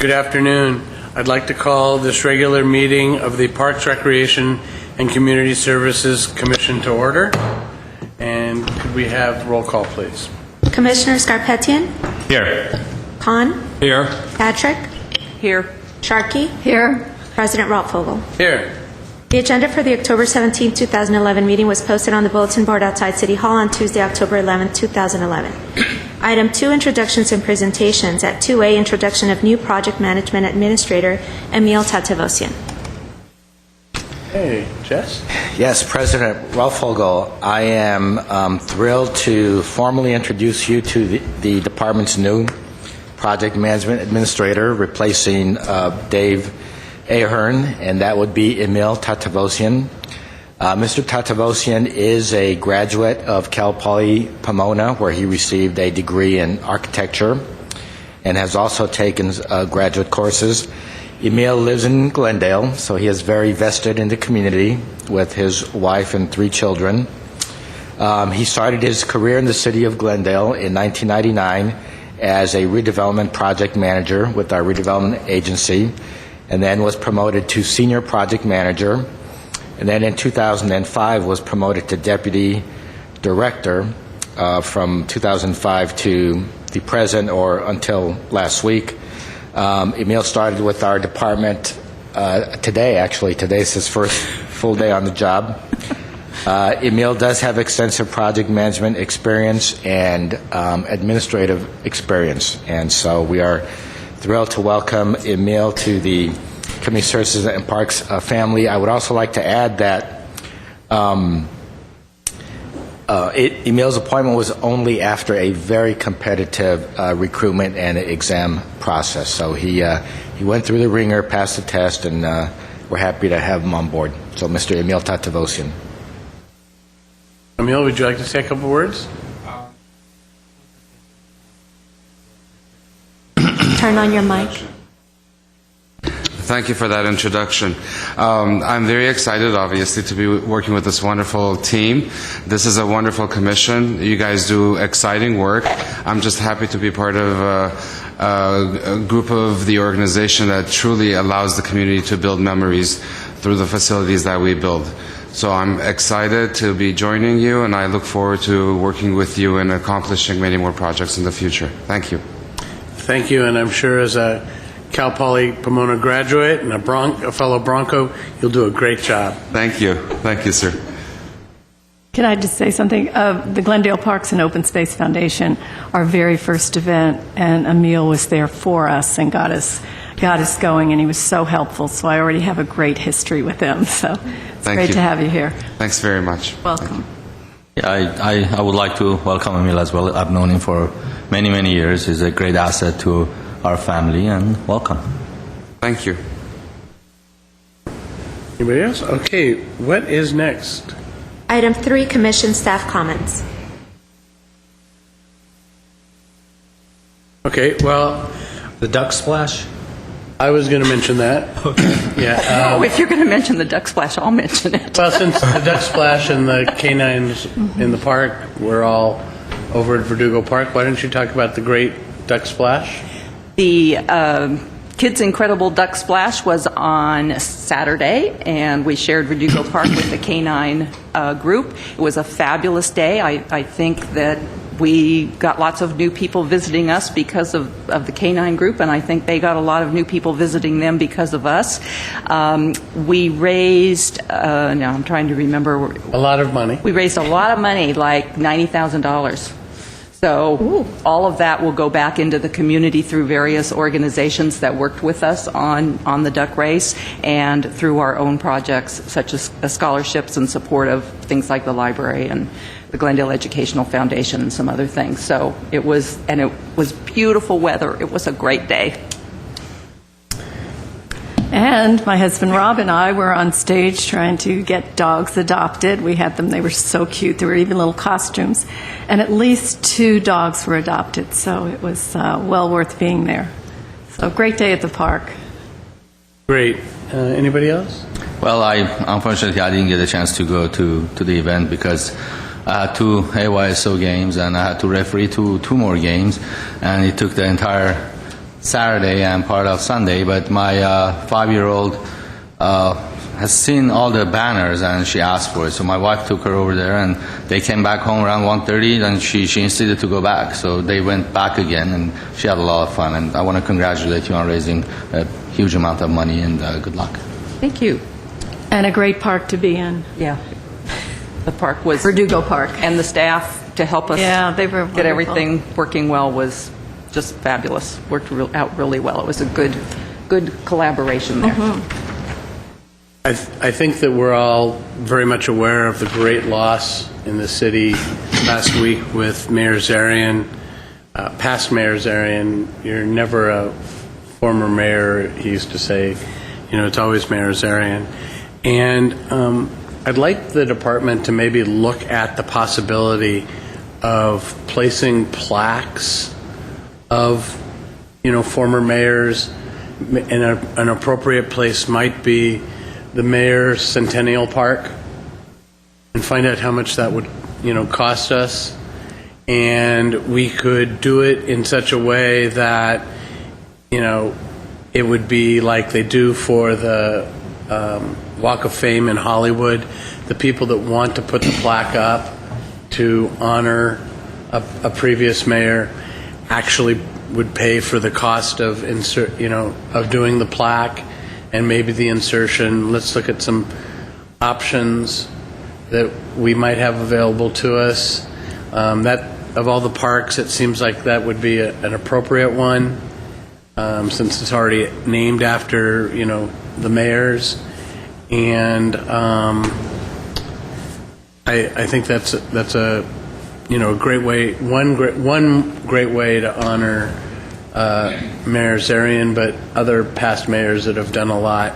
Good afternoon. I'd like to call this regular meeting of the Parks, Recreation, and Community Services Commission to order. And could we have roll call, please? Commissioner Scarpetian? Here. Khan? Here. Patrick? Here. Sharkey? Here. President Ralph-Fogel. Here. The agenda for the October 17, 2011 meeting was posted on the bulletin board outside City Hall on Tuesday, October 11, 2011. Item 2, introductions and presentations. At 2A, introduction of new project management administrator, Emil Tatevosian. Hey, Jess? Yes, President Ralph-Fogel, I am thrilled to formally introduce you to the department's new project management administrator, replacing Dave Ahern, and that would be Emil Tatevosian. Mr. Tatevosian is a graduate of Cal Poly Pomona, where he received a degree in architecture and has also taken graduate courses. Emil lives in Glendale, so he is very vested in the community with his wife and 3 children. He started his career in the city of Glendale in 1999 as a redevelopment project manager with our redevelopment agency, and then was promoted to senior project manager, and then in 2005 was promoted to deputy director from 2005 to the present, or until last week. Emil started with our department today, actually. Today's his first full day on the job. Emil does have extensive project management experience and administrative experience, and so we are thrilled to welcome Emil to the Community Services and Parks family. I would also like to add that Emil's appointment was only after a very competitive recruitment and exam process. So he went through the ringer, passed the test, and we're happy to have him on board. So Mr. Emil Tatevosian. Emil, would you like to say a couple words? Turn on your mic. Thank you for that introduction. I'm very excited, obviously, to be working with this wonderful team. This is a wonderful commission. You guys do exciting work. I'm just happy to be part of a group of the organization that truly allows the community to build memories through the facilities that we build. So I'm excited to be joining you, and I look forward to working with you and accomplishing many more projects in the future. Thank you. Thank you, and I'm sure as a Cal Poly Pomona graduate and a fellow Bronco, you'll do a great job. Thank you. Thank you, sir. Can I just say something? The Glendale Parks and Open Space Foundation, our very first event, and Emil was there for us and got us going, and he was so helpful. So I already have a great history with him. So it's great to have you here. Thanks very much. Welcome. Yeah, I would like to welcome Emil as well. I've known him for many, many years. He's a great asset to our family, and welcome. Thank you. Anybody else? Okay, what is next? Item 3, commission staff comments. Okay, well, The duck splash? I was going to mention that. Okay. Yeah. If you're going to mention the duck splash, I'll mention it. Well, since the duck splash and the canines in the park were all over at Verdugo Park, why don't you talk about the great duck splash? The Kids Incredible Duck Splash was on Saturday, and we shared Verdugo Park with the canine group. It was a fabulous day. I think that we got lots of new people visiting us because of the canine group, and I think they got a lot of new people visiting them because of us. We raised, now I'm trying to remember. A lot of money. We raised a lot of money, like $90,000. So all of that will go back into the community through various organizations that worked with us on the duck race, and through our own projects such as scholarships and support of things like the library and the Glendale Educational Foundation and some other things. So it was beautiful weather. It was a great day. And my husband Rob and I were on stage trying to get dogs adopted. We had them. They were so cute. There were even little costumes. And at least 2 dogs were adopted. So it was well worth being there. So great day at the park. Great. Anybody else? Well, unfortunately, I didn't get a chance to go to the event because I had 2 AYSO games and I had to referee 2 more games. And it took the entire Saturday and part of Sunday, but my 5-year-old has seen all the banners and she asked for it. So my wife took her over there and they came back home around 1:30 and she insisted to go back. So they went back again and she had a lot of fun. And I want to congratulate you on raising a huge amount of money and good luck. Thank you. And a great park to be in, Yeah. The park was, Verdugo Park. and the staff to help us Yeah, they were get wonderful. everything working well was just fabulous. Worked out really well. It was a good collaboration there. I think that we're all very much aware of the great loss in the city last week with Mayor Zarian, past Mayor Zarian. You're never a former mayor, he used to say. It's always Mayor Zarian. And I'd like the department to maybe look at the possibility of placing plaques of, former mayors. And an appropriate place might be the Mayor's Centennial Park, and find out how much that would, cost us. And we could do it in such a way that, it would be like they do for the Walk of Fame in Hollywood. The people that want to put the plaque up to honor a previous mayor actually would pay for the cost of of doing the plaque and maybe the insertion. Let's look at some options that we might have available to us. That of all the parks, it seems like that would be an appropriate one, since it's already named after the mayors. And I think that's a great way, one great way to honor Mayor Zarian, but other past mayors that have done a lot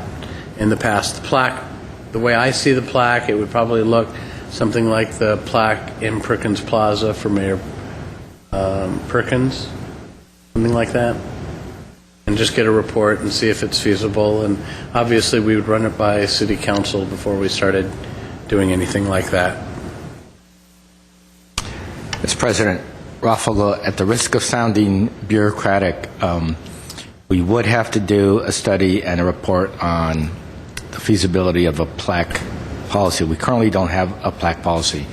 in the past. The plaque, the way I see the plaque, it would probably look something like the plaque in Perkins Plaza for Mayor Perkins, something like that, and just get a report and see if it's feasible. And obviously we would run it by City Council before we started doing anything like that. Mr. President, Rafael, at the risk of sounding bureaucratic, we would have to do a study and a report on the feasibility of a plaque policy. We currently don't have a plaque policy.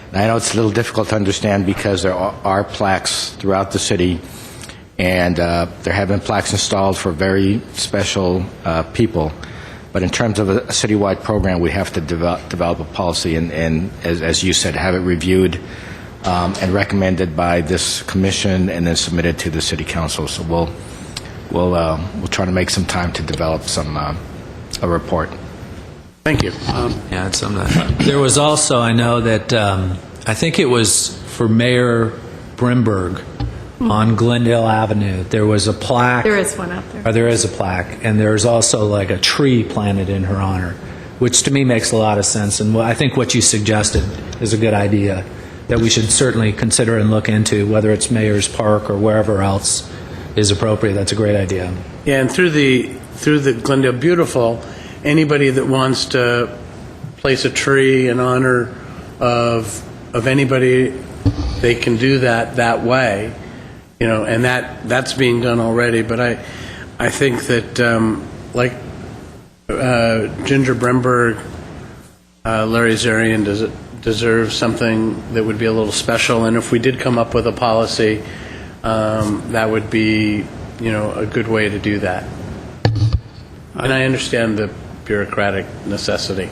And I know it's a little difficult to understand because there are plaques throughout the city, and there have been plaques installed for very special people. But in terms of a citywide program, we have to develop a policy and as you said, have it reviewed and recommended by this commission and then submitted to the city council. So we'll try to make some time to develop a report. Thank you. Yeah, it's there was also, I know that, I think it was for Mayor Brimberg on Glendale Avenue. There was a plaque. There is one out there. Or there is a plaque, and there's also like a tree planted in her honor, which to me makes a lot of sense. And I think what you suggested is a good idea that we should certainly consider and look into, whether it's Mayor's Park or wherever else is appropriate. That's a great idea. Yeah, and through the Glendale Beautiful, anybody that wants to place a tree in honor of anybody, they can do that way, and that's being done already. But I think that like Ginger Bremberg, Larry Zarian deserves something that would be a little special. And if we did come up with a policy, that would be a good way to do that. And I understand the bureaucratic necessity.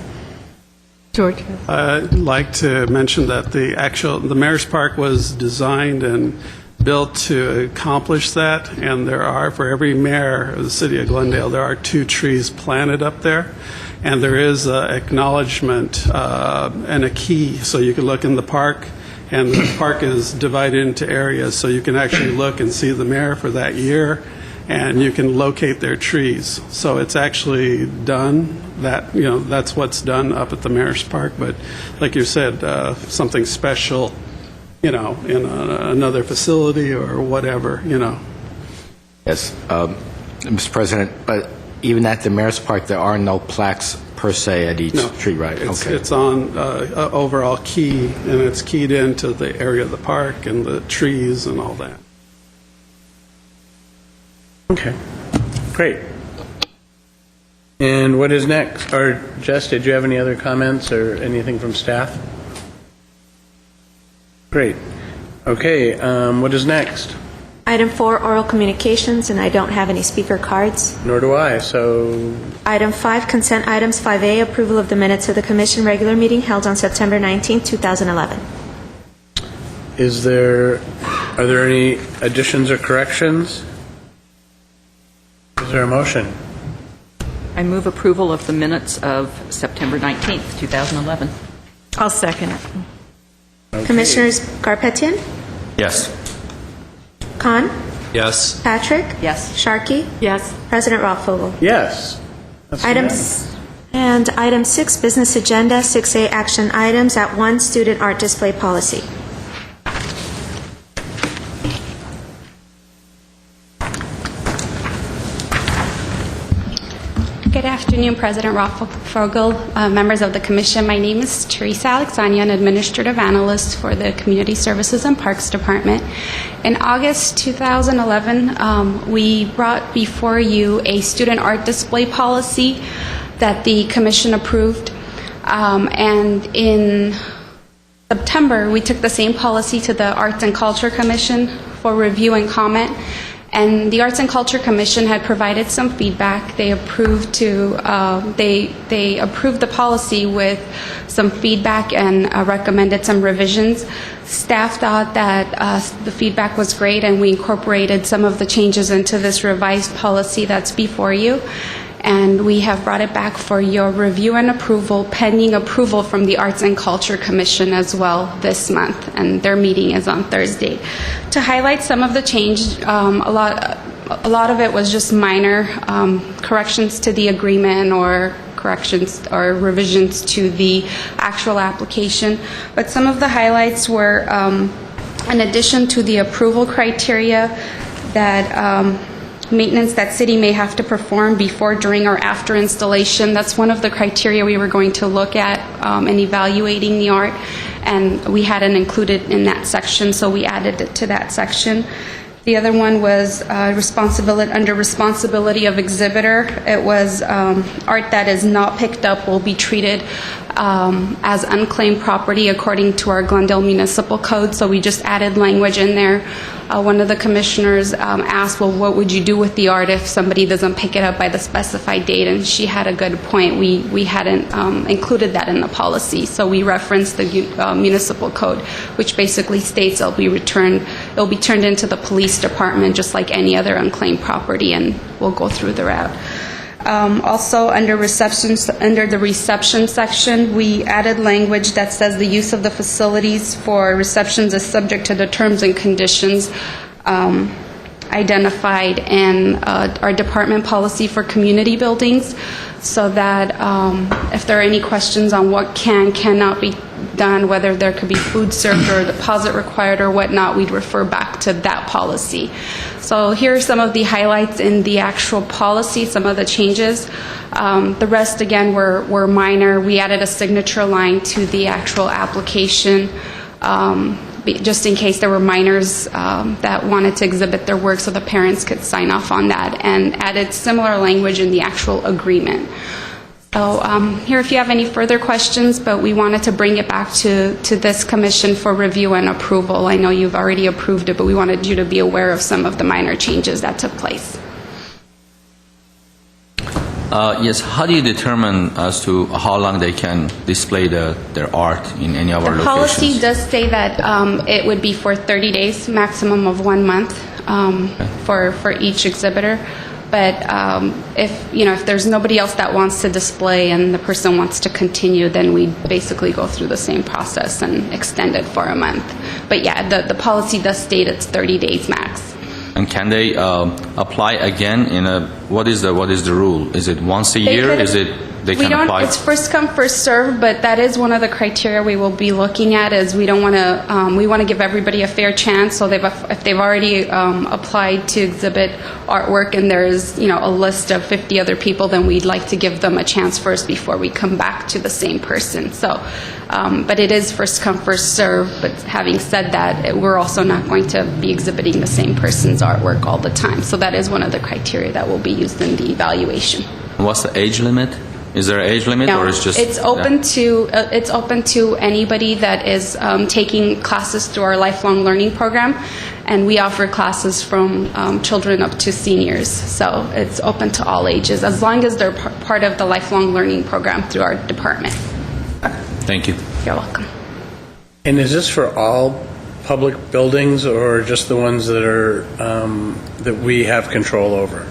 George? I'd like to mention that the Mayor's Park was designed and built to accomplish that, and there are, for every mayor of the city of Glendale, there are 2 trees planted up there, and there is an acknowledgement and a key, so you can look in the park, and the park is divided into areas, so you can actually look and see the mayor for that year, and you can locate their trees. So it's actually done. That's what's done up at the Mayor's Park. But like you said, something special, in another facility or whatever, Yes, Mr. President, but even at the Mayor's Park, there are no plaques per se at each tree, right? It's on overall key, and it's keyed into the area of the park and the trees and all that. Okay, great. And what is next? Or Jess, did you have any other comments or anything from staff? Great. Okay, what is next? Item 4, oral communications, and I don't have any speaker cards. Nor do I, so Item 5, consent items. 5A, approval of the minutes of the Commission regular meeting held on September 19, 2011. are there any additions or corrections? Is there a motion? I move approval of the minutes of September 19th, 2011. I'll second it. Okay. Commissioners Garpetian, Yes. Khan, Yes. Patrick, Yes. Sharkey, Yes. President Rothvogel. Yes. That's unanimous. And item 6, business agenda. 6A, action items. At 1, student art display policy. Good afternoon, President Rothvogel, members of the Commission. My name is Teresa Alexania, an Administrative Analyst for the Community Services and Parks Department. In August 2011, we brought before you a student art display policy that the Commission approved. And in September, we took the same policy to the Arts and Culture Commission for review and comment. And the Arts and Culture Commission had provided some feedback. They approved they approved the policy with some feedback and recommended some revisions. Staff thought that the feedback was great, and we incorporated some of the changes into this revised policy that's before you. And we have brought it back for your review and approval, pending approval from the Arts and Culture Commission as well this month, and their meeting is on Thursday. To highlight some of the change, a lot of it was just minor corrections to the agreement or corrections or revisions to the actual application. But some of the highlights were, in addition to the approval criteria that maintenance that city may have to perform before, during, or after installation. That's one of the criteria we were going to look at in evaluating the art, and we hadn't included in that section, so we added it to that section. The other one was under responsibility of exhibitor. It was art that is not picked up will be treated as unclaimed property according to our Glendale Municipal Code, so we just added language in there. One of the commissioners asked, well, what would you do with the art if somebody doesn't pick it up by the specified date? And she had a good point. We hadn't included that in the policy, so we referenced the municipal code, which basically states it'll be turned into the police department just like any other unclaimed property, and we'll go through the route. Also, under the reception section, we added language that says the use of the facilities for receptions is subject to the terms and conditions identified in our department policy for community buildings, so that if there are any questions on what cannot be done, whether there could be food served or deposit required or whatnot, we'd refer back to that policy. So here are some of the highlights in the actual policy, some of the changes. The rest, again, were minor. We added a signature line to the actual application, just in case there were minors that wanted to exhibit their work, so the parents could sign off on that, and added similar language in the actual agreement. So here, if you have any further questions, but we wanted to bring it back to this commission for review and approval. I know you've already approved it, but we wanted you to be aware of some of the minor changes that took place. Yes, how do you determine as to how long they can display their art in any of our The locations? policy does say that it would be for 30 days, maximum of 1 month for each exhibitor. But if there's nobody else that wants to display and the person wants to continue, then we basically go through the same process and extend it for a month. But yeah, the policy does state it's 30 days max. And can they apply again what is the rule? Is it once a year? could- Is it they We can don't, apply? it's first come, first serve, but that is one of the criteria we will be looking at, is we don't want to, we want to give everybody a fair chance, so if they've already applied to exhibit artwork and there's, a list of 50 other people, then we'd like to give them a chance first before we come back to the same person. So, but it is first come, first serve, but having said that, we're also not going to be exhibiting the same person's artwork all the time. So that is one of the criteria that will be used in the evaluation. What's the age limit? Is there an age limit, No, or is just... it's open to anybody that is taking classes through our lifelong learning program, and we offer classes from children up to seniors. So it's open to all ages, as long as they're part of the lifelong learning program through our department. Thank you. You're welcome. And is this for all public buildings or just the ones that are, that we have control over?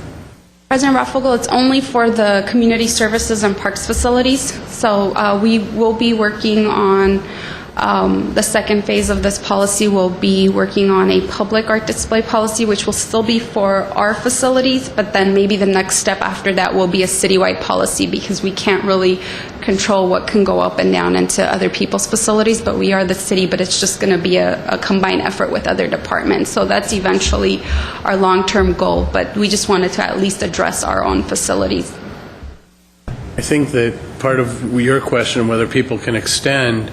President Rothvogel, it's only for the community services and parks facilities. So we will be working on the second phase of this policy. We'll be working on a public art display policy, which will still be for our facilities, but then maybe the next step after that will be a citywide policy, because we can't really control what can go up and down into other people's facilities, but we are the city, but it's just going to be a combined effort with other departments. So that's eventually our long-term goal, but we just wanted to at least address our own facilities. I think that part of your question, whether people can extend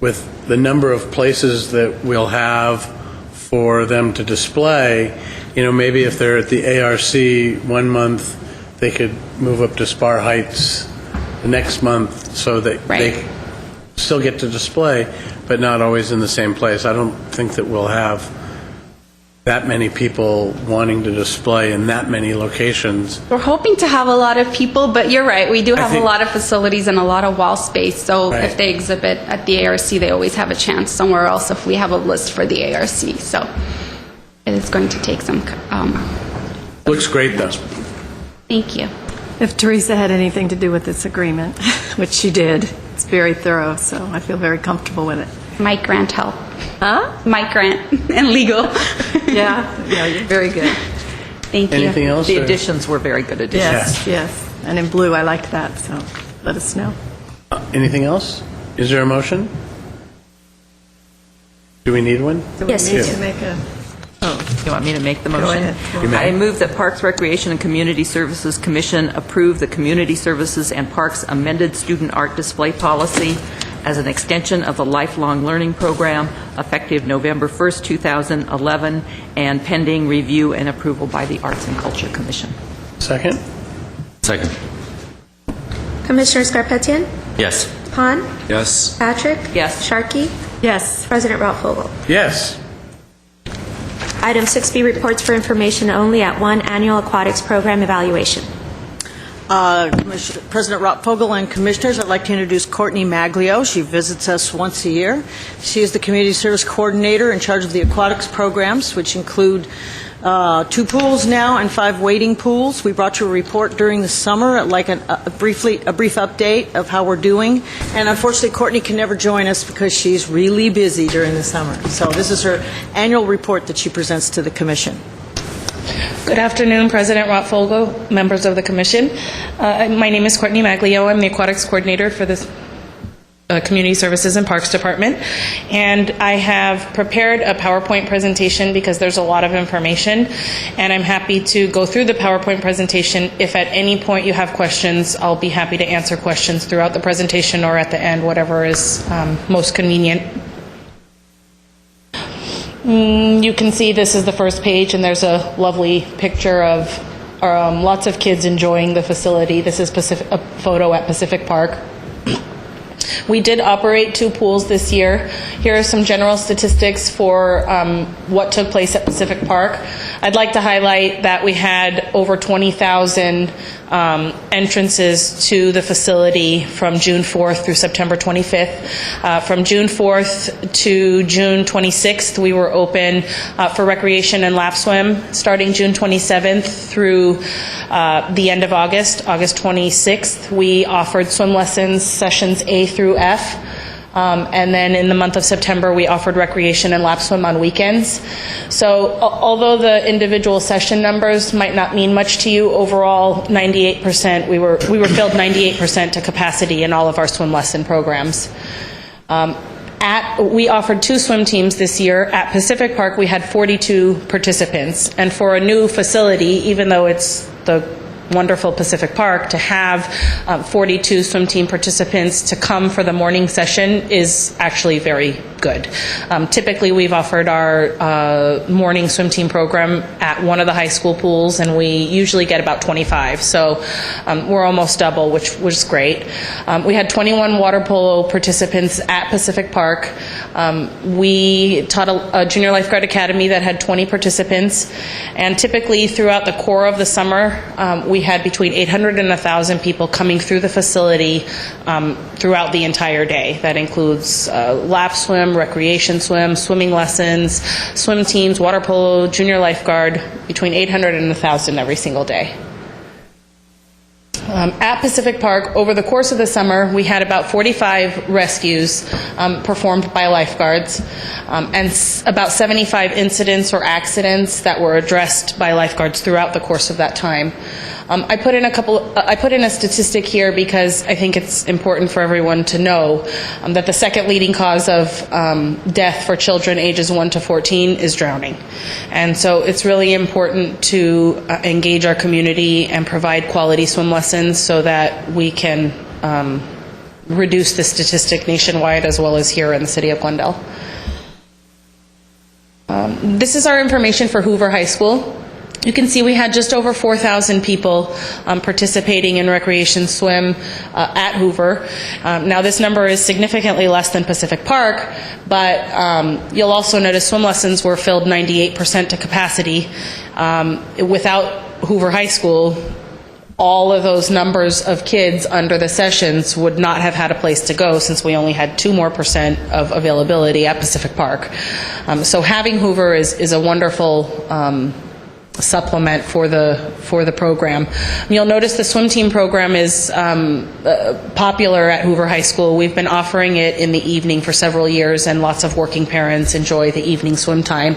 with the number of places that we'll have for them to display, maybe if they're at the ARC 1 month, they could move up to Spar Heights the next month, so that they still get to display, but not always in the same place. I don't think that we'll have that many people wanting to display in that many locations. We're hoping to have a lot of people, but you're right, we do have a lot of facilities and a lot of wall space, so if they exhibit at the ARC, they always have a chance somewhere else if we have a list for the ARC. So it is going to take some... Looks great, though. Thank you. If Teresa had anything to do with this agreement, which she did, it's very thorough, so I feel very comfortable with it. Mike Grant help. Huh? Mike Grant and legal. Yeah, you're very good. Thank you. Anything else? The or- additions were very good additions. Yes. And in blue, I liked that, so let us know. Anything else? Is there a motion? Do we need one? Yes, We you need do. to make a... You want me to make the motion? ahead. I move that Parks, Recreation, and Community Services Commission approve the Community Services and Parks amended student art display policy as an extension of the lifelong learning program effective November 1st, 2011, and pending review and approval by the Arts and Culture Commission. Second? Second. Commissioner Scarpetian? Yes. Pond? Yes. Patrick? Yes. Sharkey? Yes. President Rothvogel. Yes. Item 6B, reports for information only at 1, annual aquatics program evaluation. President Rothvogel and Commissioners, I'd like to introduce Courtney Maglio. She visits us once a year. She is the Community Service Coordinator in charge of the aquatics programs, which include 2 pools now and 5 wading pools. We brought you a report during the summer, like a brief update of how we're doing. And unfortunately, Courtney can never join us because she's really busy during the summer. So this is her annual report that she presents to the Commission. Good afternoon, President Rothvogel, members of the Commission. My name is Courtney Maglio. I'm the Aquatics Coordinator for the Community Services and Parks Department. And I have prepared a PowerPoint presentation because there's a lot of information. And I'm happy to go through the PowerPoint presentation. If at any point you have questions, I'll be happy to answer questions throughout the presentation or at the end, whatever is most convenient. You can see this is the first page, and there's a lovely picture of lots of kids enjoying the facility. This is a photo at Pacific Park. We did operate 2 pools this year. Here are some general statistics for what took place at Pacific Park. I'd like to highlight that we had over 20,000 entrances to the facility from June 4th through September 25th. From June 4th to June 26th, we were open for recreation and lap swim. Starting June 27th through the end of August 26th, we offered swim lessons, sessions A through F. And then in the month of September, we offered recreation and lap swim on weekends. So although the individual session numbers might not mean much to you, overall 98%, we were filled 98% to capacity in all of our swim lesson programs. We offered 2 swim teams this year. At Pacific Park, we had 42 participants. And for a new facility, even though it's the wonderful Pacific Park, to have 42 swim team participants to come for the morning session is actually very good. Typically, we've offered our morning swim team program at one of the high school pools, and we usually get about 25. So we're almost double, which was great. We had 21 water polo participants at Pacific Park. We taught a junior lifeguard academy that had 20 participants, and typically throughout the core of the summer, we had between 800 and 1,000 people coming through the facility throughout the entire day. That includes lap swim, recreation swim, swimming lessons, swim teams, water polo, junior lifeguard, between 800 and 1,000 every single day. At Pacific Park, over the course of the summer, we had about 45 rescues performed by lifeguards, and about 75 incidents or accidents that were addressed by lifeguards throughout the course of that time. I put in a statistic here because I think it's important for everyone to know that the second leading cause of death for children ages 1 to 14 is drowning. And so it's really important to engage our community and provide quality swim lessons so that we can reduce the statistic nationwide as well as here in the city of Glendale. This is our information for Hoover High School. You can see we had just over 4,000 people participating in recreation swim at Hoover. Now this number is significantly less than Pacific Park, but you'll also notice swim lessons were filled 98% to capacity. Without Hoover High School, all of those numbers of kids under the sessions would not have had a place to go, since we only had 2% more of availability at Pacific Park. So having Hoover is a wonderful supplement for the program. You'll notice the swim team program is popular at Hoover High School. We've been offering it in the evening for several years, and lots of working parents enjoy the evening swim time.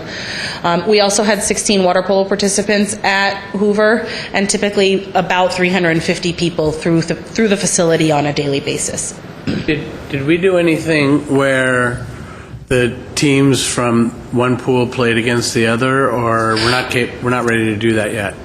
We also had 16 water polo participants at Hoover, and typically about 350 people through the facility on a daily basis. Did we do anything where the teams from one pool played against the other, or we're not ready to do that yet?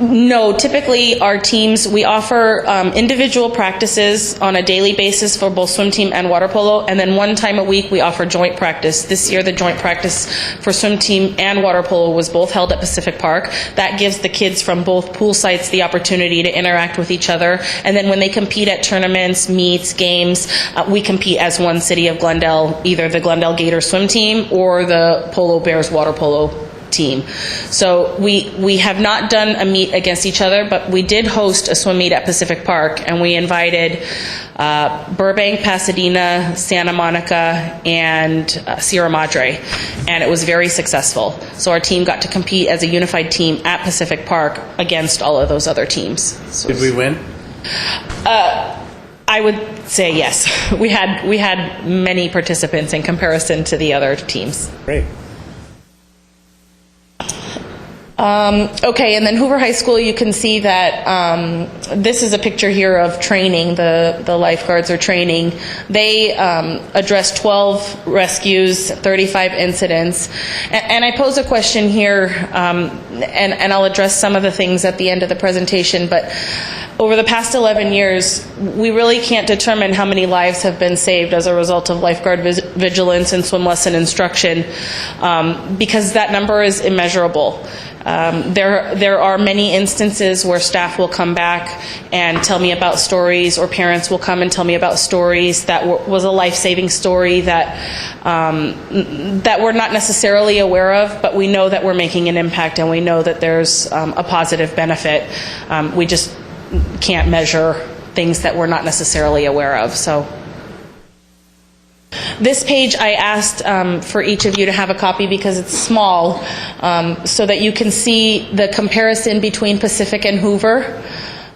No, typically our teams, we offer individual practices on a daily basis for both swim team and water polo, and then one time a week we offer joint practice. This year the joint practice for swim team and water polo was both held at Pacific Park. That gives the kids from both pool sites the opportunity to interact with each other, and then when they compete at tournaments, meets, games, we compete as one City of Glendale, either the Glendale Gators swim team or the Polo Bears water polo team. So we have not done a meet against each other, but we did host a swim meet at Pacific Park, and we invited Burbank, Pasadena, Santa Monica, and Sierra Madre, and it was very successful. So our team got to compete as a unified team at Pacific Park against all of those other teams. So Did we win? I would say yes. We had many participants in comparison to the other teams. Great. Okay, and then Hoover High School, you can see that this is a picture here of training. The lifeguards are training. They addressed 12 rescues, 35 incidents. And I pose a question here, and I'll address some of the things at the end of the presentation, but over the past 11 years, we really can't determine how many lives have been saved as a result of lifeguard vigilance and swim lesson instruction, because that number is immeasurable. There are many instances where staff will come back and tell me about stories, or parents will come and tell me about stories that was a life-saving story that we're not necessarily aware of, but we know that we're making an impact, and we know that there's a positive benefit. We just can't measure things that we're not necessarily aware of. So this page I asked for each of you to have a copy because it's small, so that you can see the comparison between Pacific and Hoover.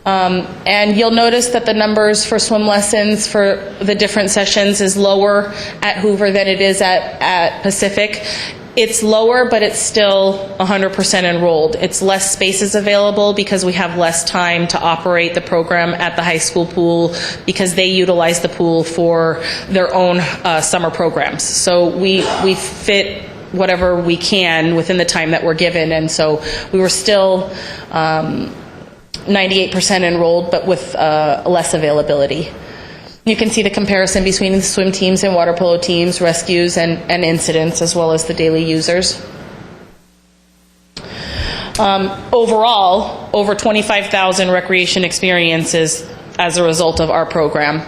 And you'll notice that the numbers for swim lessons for the different sessions is lower at Hoover than it is at Pacific. It's lower, but it's still 100% enrolled. It's less spaces available because we have less time to operate the program at the high school pool because they utilize the pool for their own summer programs. So we fit whatever we can within the time that we're given, and so we were still 98% enrolled, but with less availability. You can see the comparison between the swim teams and water polo teams, rescues, and incidents, as well as the daily users. Overall, over 25,000 recreation experiences as a result of our program,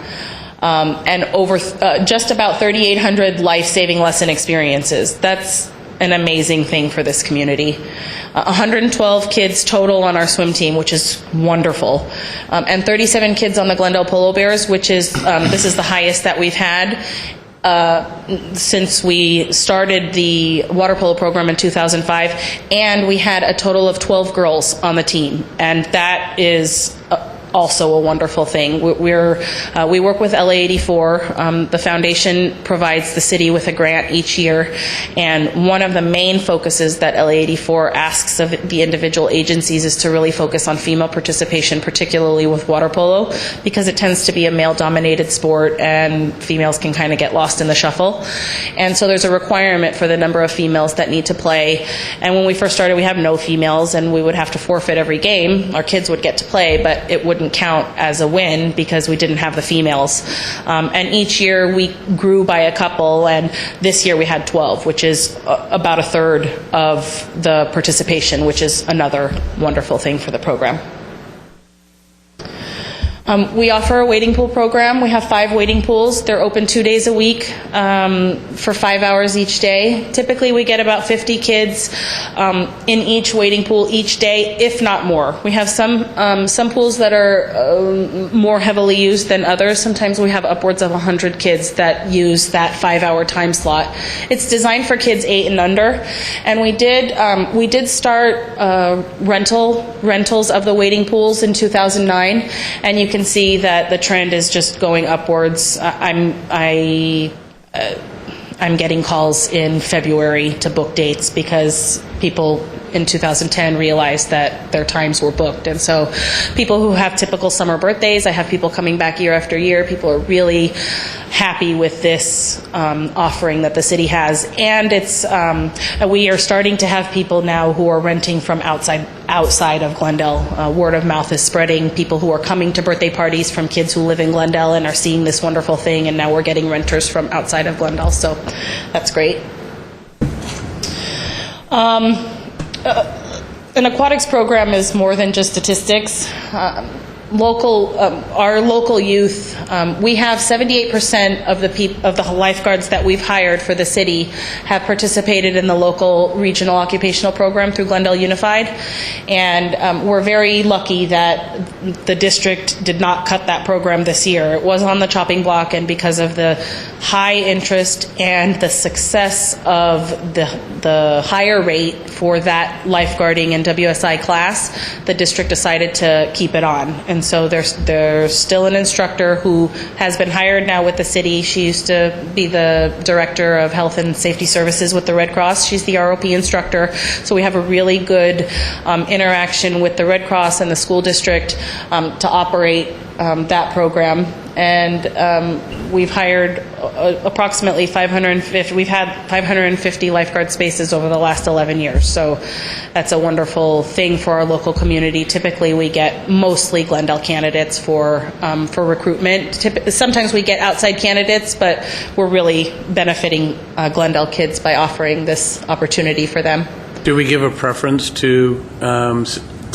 and over just about 3,800 life-saving lesson experiences. That's an amazing thing for this community. 112 kids total on our swim team, which is wonderful, and 37 kids on the Glendale Polo Bears, which is this is the highest that we've had since we started the water polo program in 2005, and we had a total of 12 girls on the team, and that is also a wonderful thing. We work with LA84. The foundation provides the city with a grant each year, and one of the main focuses that LA84 asks of the individual agencies is to really focus on female participation, particularly with water polo, because it tends to be a male-dominated sport and females can kind of get lost in the shuffle. And so there's a requirement for the number of females that need to play. And when we first started, we have no females, and we would have to forfeit every game. Our kids would get to play, but it wouldn't count as a win because we didn't have the females. And each year we grew by a couple, and this year we had 12, which is about a third of the participation, which is another wonderful thing for the program. We offer a wading pool program. We have 5 wading pools. They're open 2 days a week for 5 hours each day. Typically, we get about 50 kids in each wading pool each day, if not more. We have some pools that are more heavily used than others. Sometimes we have upwards of 100 kids that use that 5-hour time slot. It's designed for kids 8 and under, and we did start rentals of the wading pools in 2009, and you can see that the trend is just going upwards. I'm getting calls in February to book dates because people in 2010 realized that their times were booked. And so people who have typical summer birthdays, I have people coming back year after year. People are really happy with this offering that the city has. And we are starting to have people now who are renting from outside of Glendale. Word of mouth is spreading. People who are coming to birthday parties from kids who live in Glendale and are seeing this wonderful thing, and now we're getting renters from outside of Glendale, so that's great. An aquatics program is more than just statistics. Our local youth, we have 78% of the lifeguards that we've hired for the city have participated in the local regional occupational program through Glendale Unified, and we're very lucky that the district did not cut that program this year. It was on the chopping block, and because of the high interest and the success of the higher rate for that lifeguarding and WSI class, the district decided to keep it on. And so there's still an instructor who has been hired now with the city. She used to be the director of health and safety services with the Red Cross. She's the ROP instructor. So we have a really good interaction with the Red Cross and the school district to operate that program. And we've hired approximately 550. We've had 550 lifeguard spaces over the last 11 years. So that's a wonderful thing for our local community. Typically, we get mostly Glendale candidates for recruitment. Sometimes we get outside candidates, but we're really benefiting Glendale kids by offering this opportunity for them. Do we give a preference to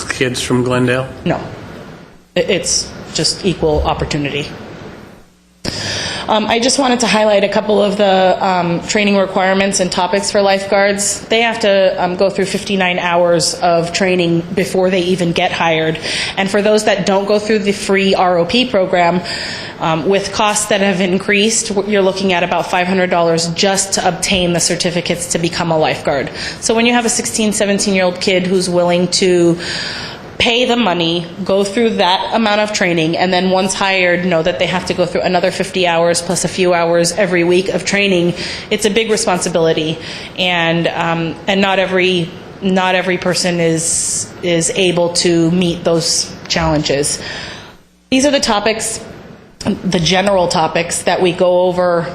kids from Glendale? No. It's just equal opportunity. I just wanted to highlight a couple of the training requirements and topics for lifeguards. They have to go through 59 hours of training before they even get hired. And for those that don't go through the free ROP program, with costs that have increased, you're looking at about $500 just to obtain the certificates to become a lifeguard. So when you have a 16, 17-year-old kid who's willing to pay the money, go through that amount of training, and then once hired, know that they have to go through another 50 hours plus a few hours every week of training. It's a big responsibility, and not every person is able to meet those challenges. These are the topics, the general topics that we go over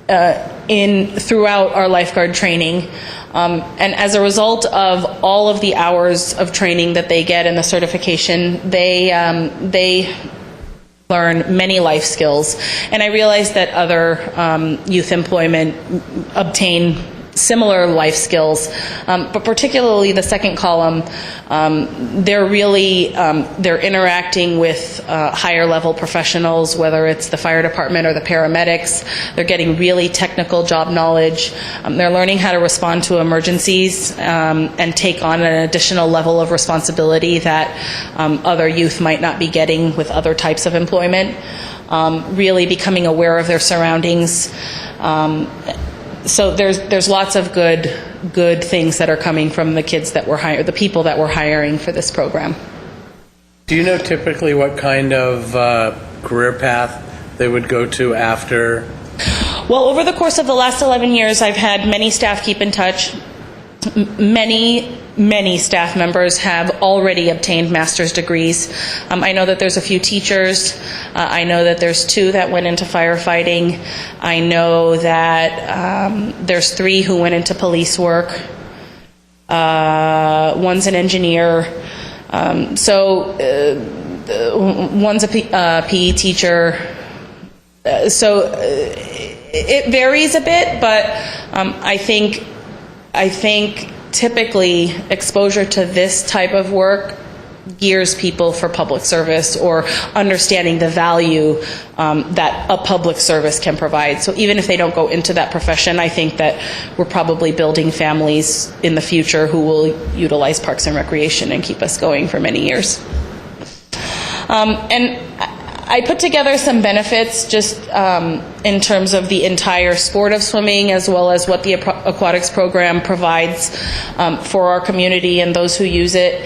throughout our lifeguard training. And as a result of all of the hours of training that they get and the certification, they learn many life skills. And I realize that other youth employment obtain similar life skills, but particularly the second column, they're interacting with higher level professionals, whether it's the fire department or the paramedics. They're getting really technical job knowledge. They're learning how to respond to emergencies and take on an additional level of responsibility that other youth might not be getting with other types of employment. Really becoming aware of their surroundings. So there's lots of good things that are coming from the kids that the people that we're hiring for this program. Do you know typically what kind of career path they would go to after? Well, over the course of the last 11 years, I've had many staff keep in touch. Many staff members have already obtained master's degrees. I know that there's a few teachers. I know that there's 2 that went into firefighting. I know that there's 3 who went into police work. One's an engineer. One's a PE teacher. So it varies a bit, but I think typically exposure to this type of work gears people for public service or understanding the value that a public service can provide. So even if they don't go into that profession, I think that we're probably building families in the future who will utilize Parks and Recreation and keep us going for many years. And I put together some benefits just in terms of the entire sport of swimming, as well as what the aquatics program provides for our community and those who use it.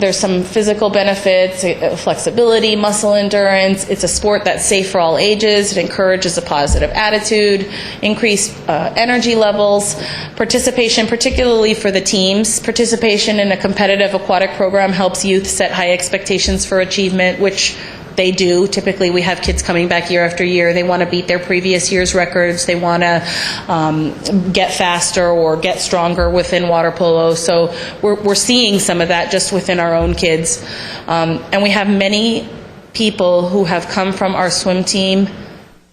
There's some physical benefits, flexibility, muscle endurance. It's a sport that's safe for all ages. It encourages a positive attitude, increased energy levels, participation, particularly for the teams. Participation in a competitive aquatic program helps youth set high expectations for achievement, which they do. Typically, we have kids coming back year after year. They want to beat their previous year's records. They want to get faster or get stronger within water polo. So we're seeing some of that just within our own kids. And we have many people who have come from our swim team,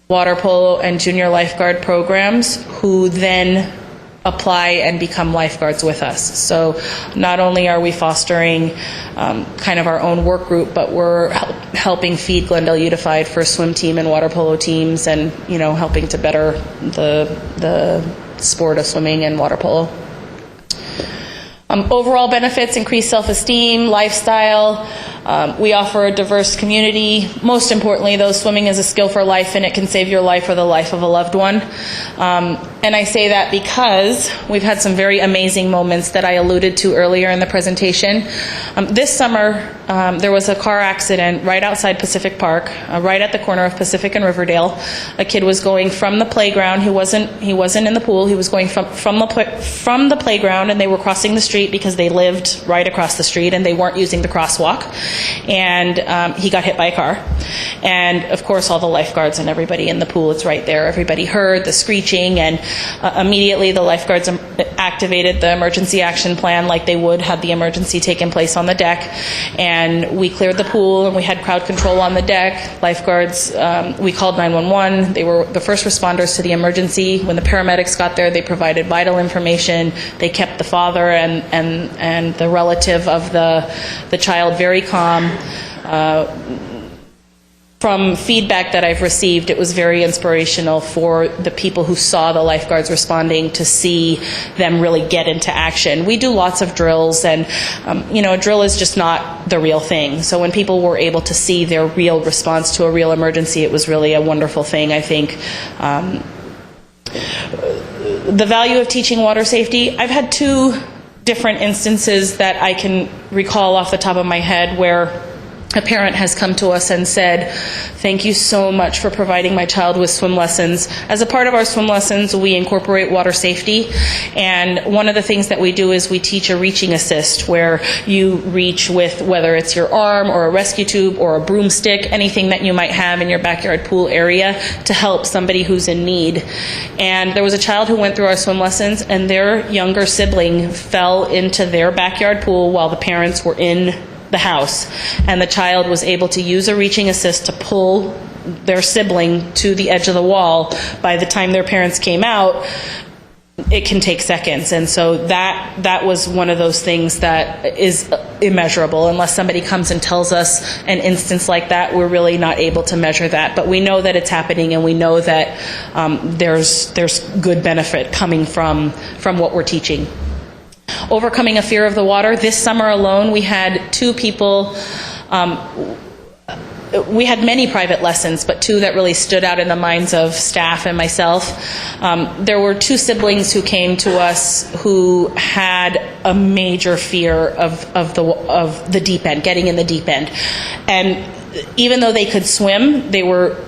water polo, and junior lifeguard programs who then apply and become lifeguards with us. So not only are we fostering kind of our own work group, but we're helping feed Glendale Unified for swim team and water polo teams, and helping to better the sport of swimming and water polo. Overall benefits: increased self-esteem, lifestyle. We offer a diverse community. Most importantly, though, swimming is a skill for life, and it can save your life or the life of a loved one. And I say that because we've had some very amazing moments that I alluded to earlier in the presentation. This summer, there was a car accident right outside Pacific Park, right at the corner of Pacific and Riverdale. A kid was going from the playground. He wasn't in the pool. He was going from the playground, and they were crossing the street because they lived right across the street, and they weren't using the crosswalk. And he got hit by a car. And of course, all the lifeguards and everybody in the pool, it's right there. Everybody heard the screeching, and immediately the lifeguards activated the emergency action plan like they would had the emergency taken place on the deck. And we cleared the pool, and we had crowd control on the deck. Lifeguards, we called 911. They were the first responders to the emergency. When the paramedics got there, they provided vital information. They kept the father and the relative of the child very calm. From feedback that I've received, it was very inspirational for the people who saw the lifeguards responding to see them really get into action. We do lots of drills, and a drill is just not the real thing. So when people were able to see their real response to a real emergency, it was really a wonderful thing, I think. The value of teaching water safety. I've had 2 different instances that I can recall off the top of my head where a parent has come to us and said, thank you so much for providing my child with swim lessons. As a part of our swim lessons, we incorporate water safety, and one of the things that we do is we teach a reaching assist, where you reach with, whether it's your arm or a rescue tube or a broomstick, anything that you might have in your backyard pool area to help somebody who's in need. And there was a child who went through our swim lessons, and their younger sibling fell into their backyard pool while the parents were in the house, and the child was able to use a reaching assist to pull their sibling to the edge of the wall. By the time their parents came out, it can take seconds, and so that was one of those things that is immeasurable. Unless somebody comes and tells us an instance like that, we're really not able to measure that. But we know that it's happening, and we know that there's good benefit coming from what we're teaching. Overcoming a fear of the water. This summer alone, we had 2 people, we had many private lessons, but 2 that really stood out in the minds of staff and myself. There were 2 siblings who came to us who had a major fear of the deep end, getting in the deep end. And even though they could swim, they were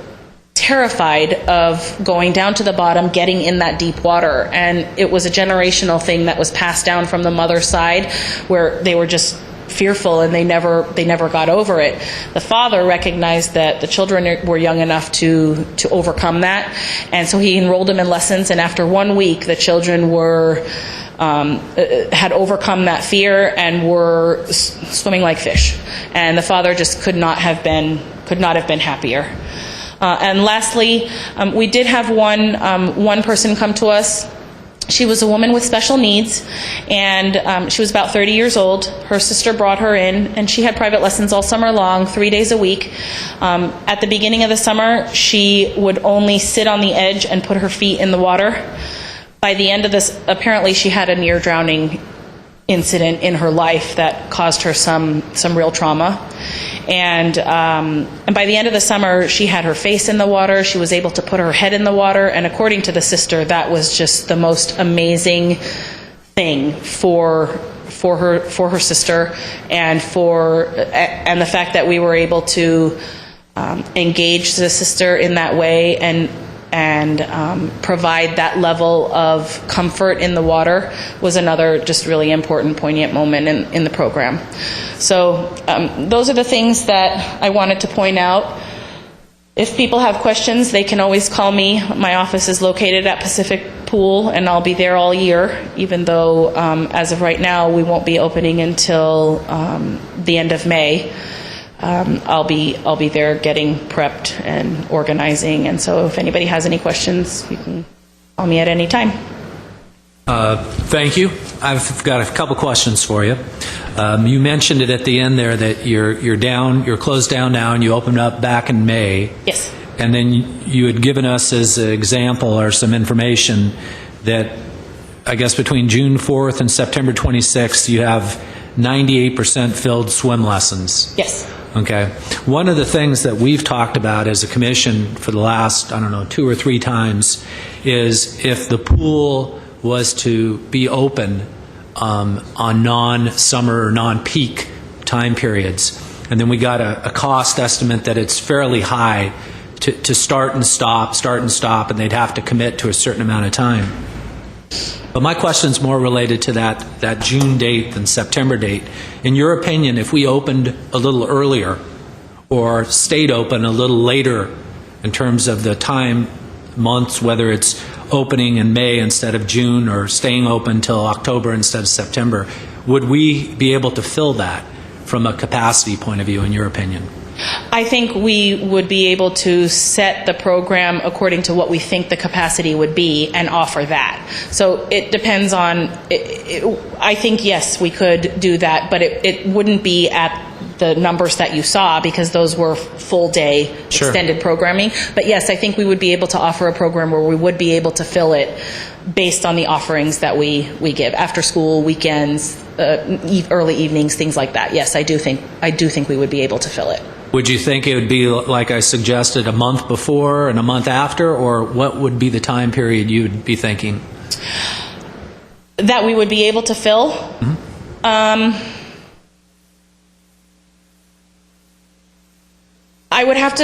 terrified of going down to the bottom, getting in that deep water. And it was a generational thing that was passed down from the mother's side, where they were just fearful and they never got over it. The father recognized that the children were young enough to overcome that, and so he enrolled them in lessons, and after 1 week the children were had overcome that fear and were swimming like fish. And the father just could not have been happier. And lastly, we did have one person come to us. She was a woman with special needs, and she was about 30 years old. Her sister brought her in, and she had private lessons all summer long, 3 days a week. At the beginning of the summer, she would only sit on the edge and put her feet in the water. By the end of this, apparently she had a near drowning incident in her life that caused her some real trauma. And by the end of the summer, she had her face in the water. She was able to put her head in the water. And according to the sister, that was just the most amazing thing for her sister, and the fact that we were able to engage the sister in that way and provide that level of comfort in the water was another just really important, poignant moment in the program. So those are the things that I wanted to point out. If people have questions, they can always call me. My office is located at Pacific Pool, and I'll be there all year, even though as of right now we won't be opening until the end of May. I'll be there getting prepped and organizing, and so if anybody has any questions, you can call me at any time. Thank you. I've got a couple questions for you. You mentioned it at the end there that you're closed down now, and you opened up back in May. Yes. And then you had given us as an example or some information that I guess between June 4th and September 26th you have 98% filled swim lessons. Yes. Okay. One of the things that we've talked about as a commission for the last, 2 or 3 times is if the pool was to be open on non-summer or non-peak time periods, and then we got a cost estimate that it's fairly high to start and stop, and they'd have to commit to a certain amount of time. But my question's more related to that June date than September date. In your opinion, if we opened a little earlier or stayed open a little later in terms of the time, months, whether it's opening in May instead of June or staying open till October instead of September, would we be able to fill that from a capacity point of view, in your opinion? I think we would be able to set the program according to what we think the capacity would be and offer that. So it depends on, I think, yes, we could do that, but it wouldn't be at the numbers that you saw because those were full day extended programming. But yes, I think we would be able to offer a program where we would be able to fill it based on the offerings that we give, after school, weekends, early evenings, things like that. Yes, I do think we would be able to fill it. Would you think it would be, like I suggested, a month before and a month after, or what would be the time period you'd be thinking? that we would be able to fill. I would have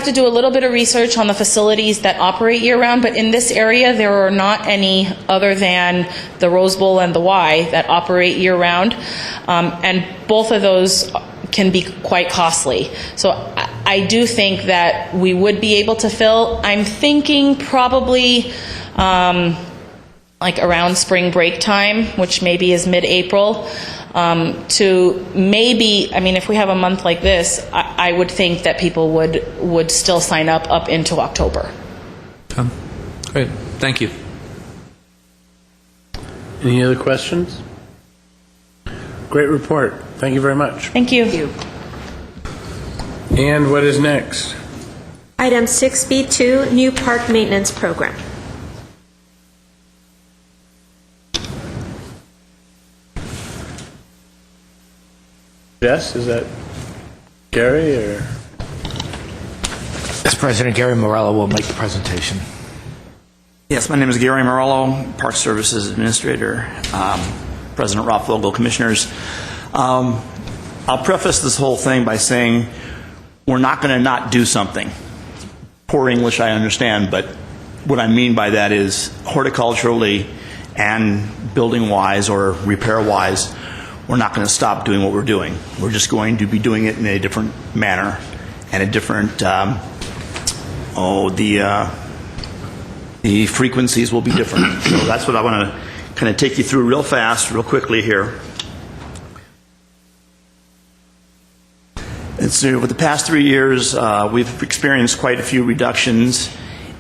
to do a little bit of research on the facilities that operate year-round, but in this area, there are not any other than the Rose Bowl and the Y that operate year-round, and both of those can be quite costly. So I do think that we would be able to fill. I'm thinking probably like around spring break time, which maybe is mid-April, to maybe, I mean, if we have a month like this, I would think that people would still sign up into October. Great. Thank you. Any other questions? Great report. Thank you very much. Thank you. And what is next? Item 6B2, new park maintenance program. Jess, is that Gary or? Yes, President Gary Morello will make the presentation. Yes, my name is Gary Morello, Park Services Administrator, President Rob Vogel, Commissioners. I'll preface this whole thing by saying we're not going to not do something. Poor English, I understand, but what I mean by that is horticulturally and building-wise or repair-wise, we're not going to stop doing what we're doing. We're just going to be doing it in a different manner and a different, the frequencies will be different. So that's what I want to kind of take you through real fast, real quickly here. And so over the past 3 years, we've experienced quite a few reductions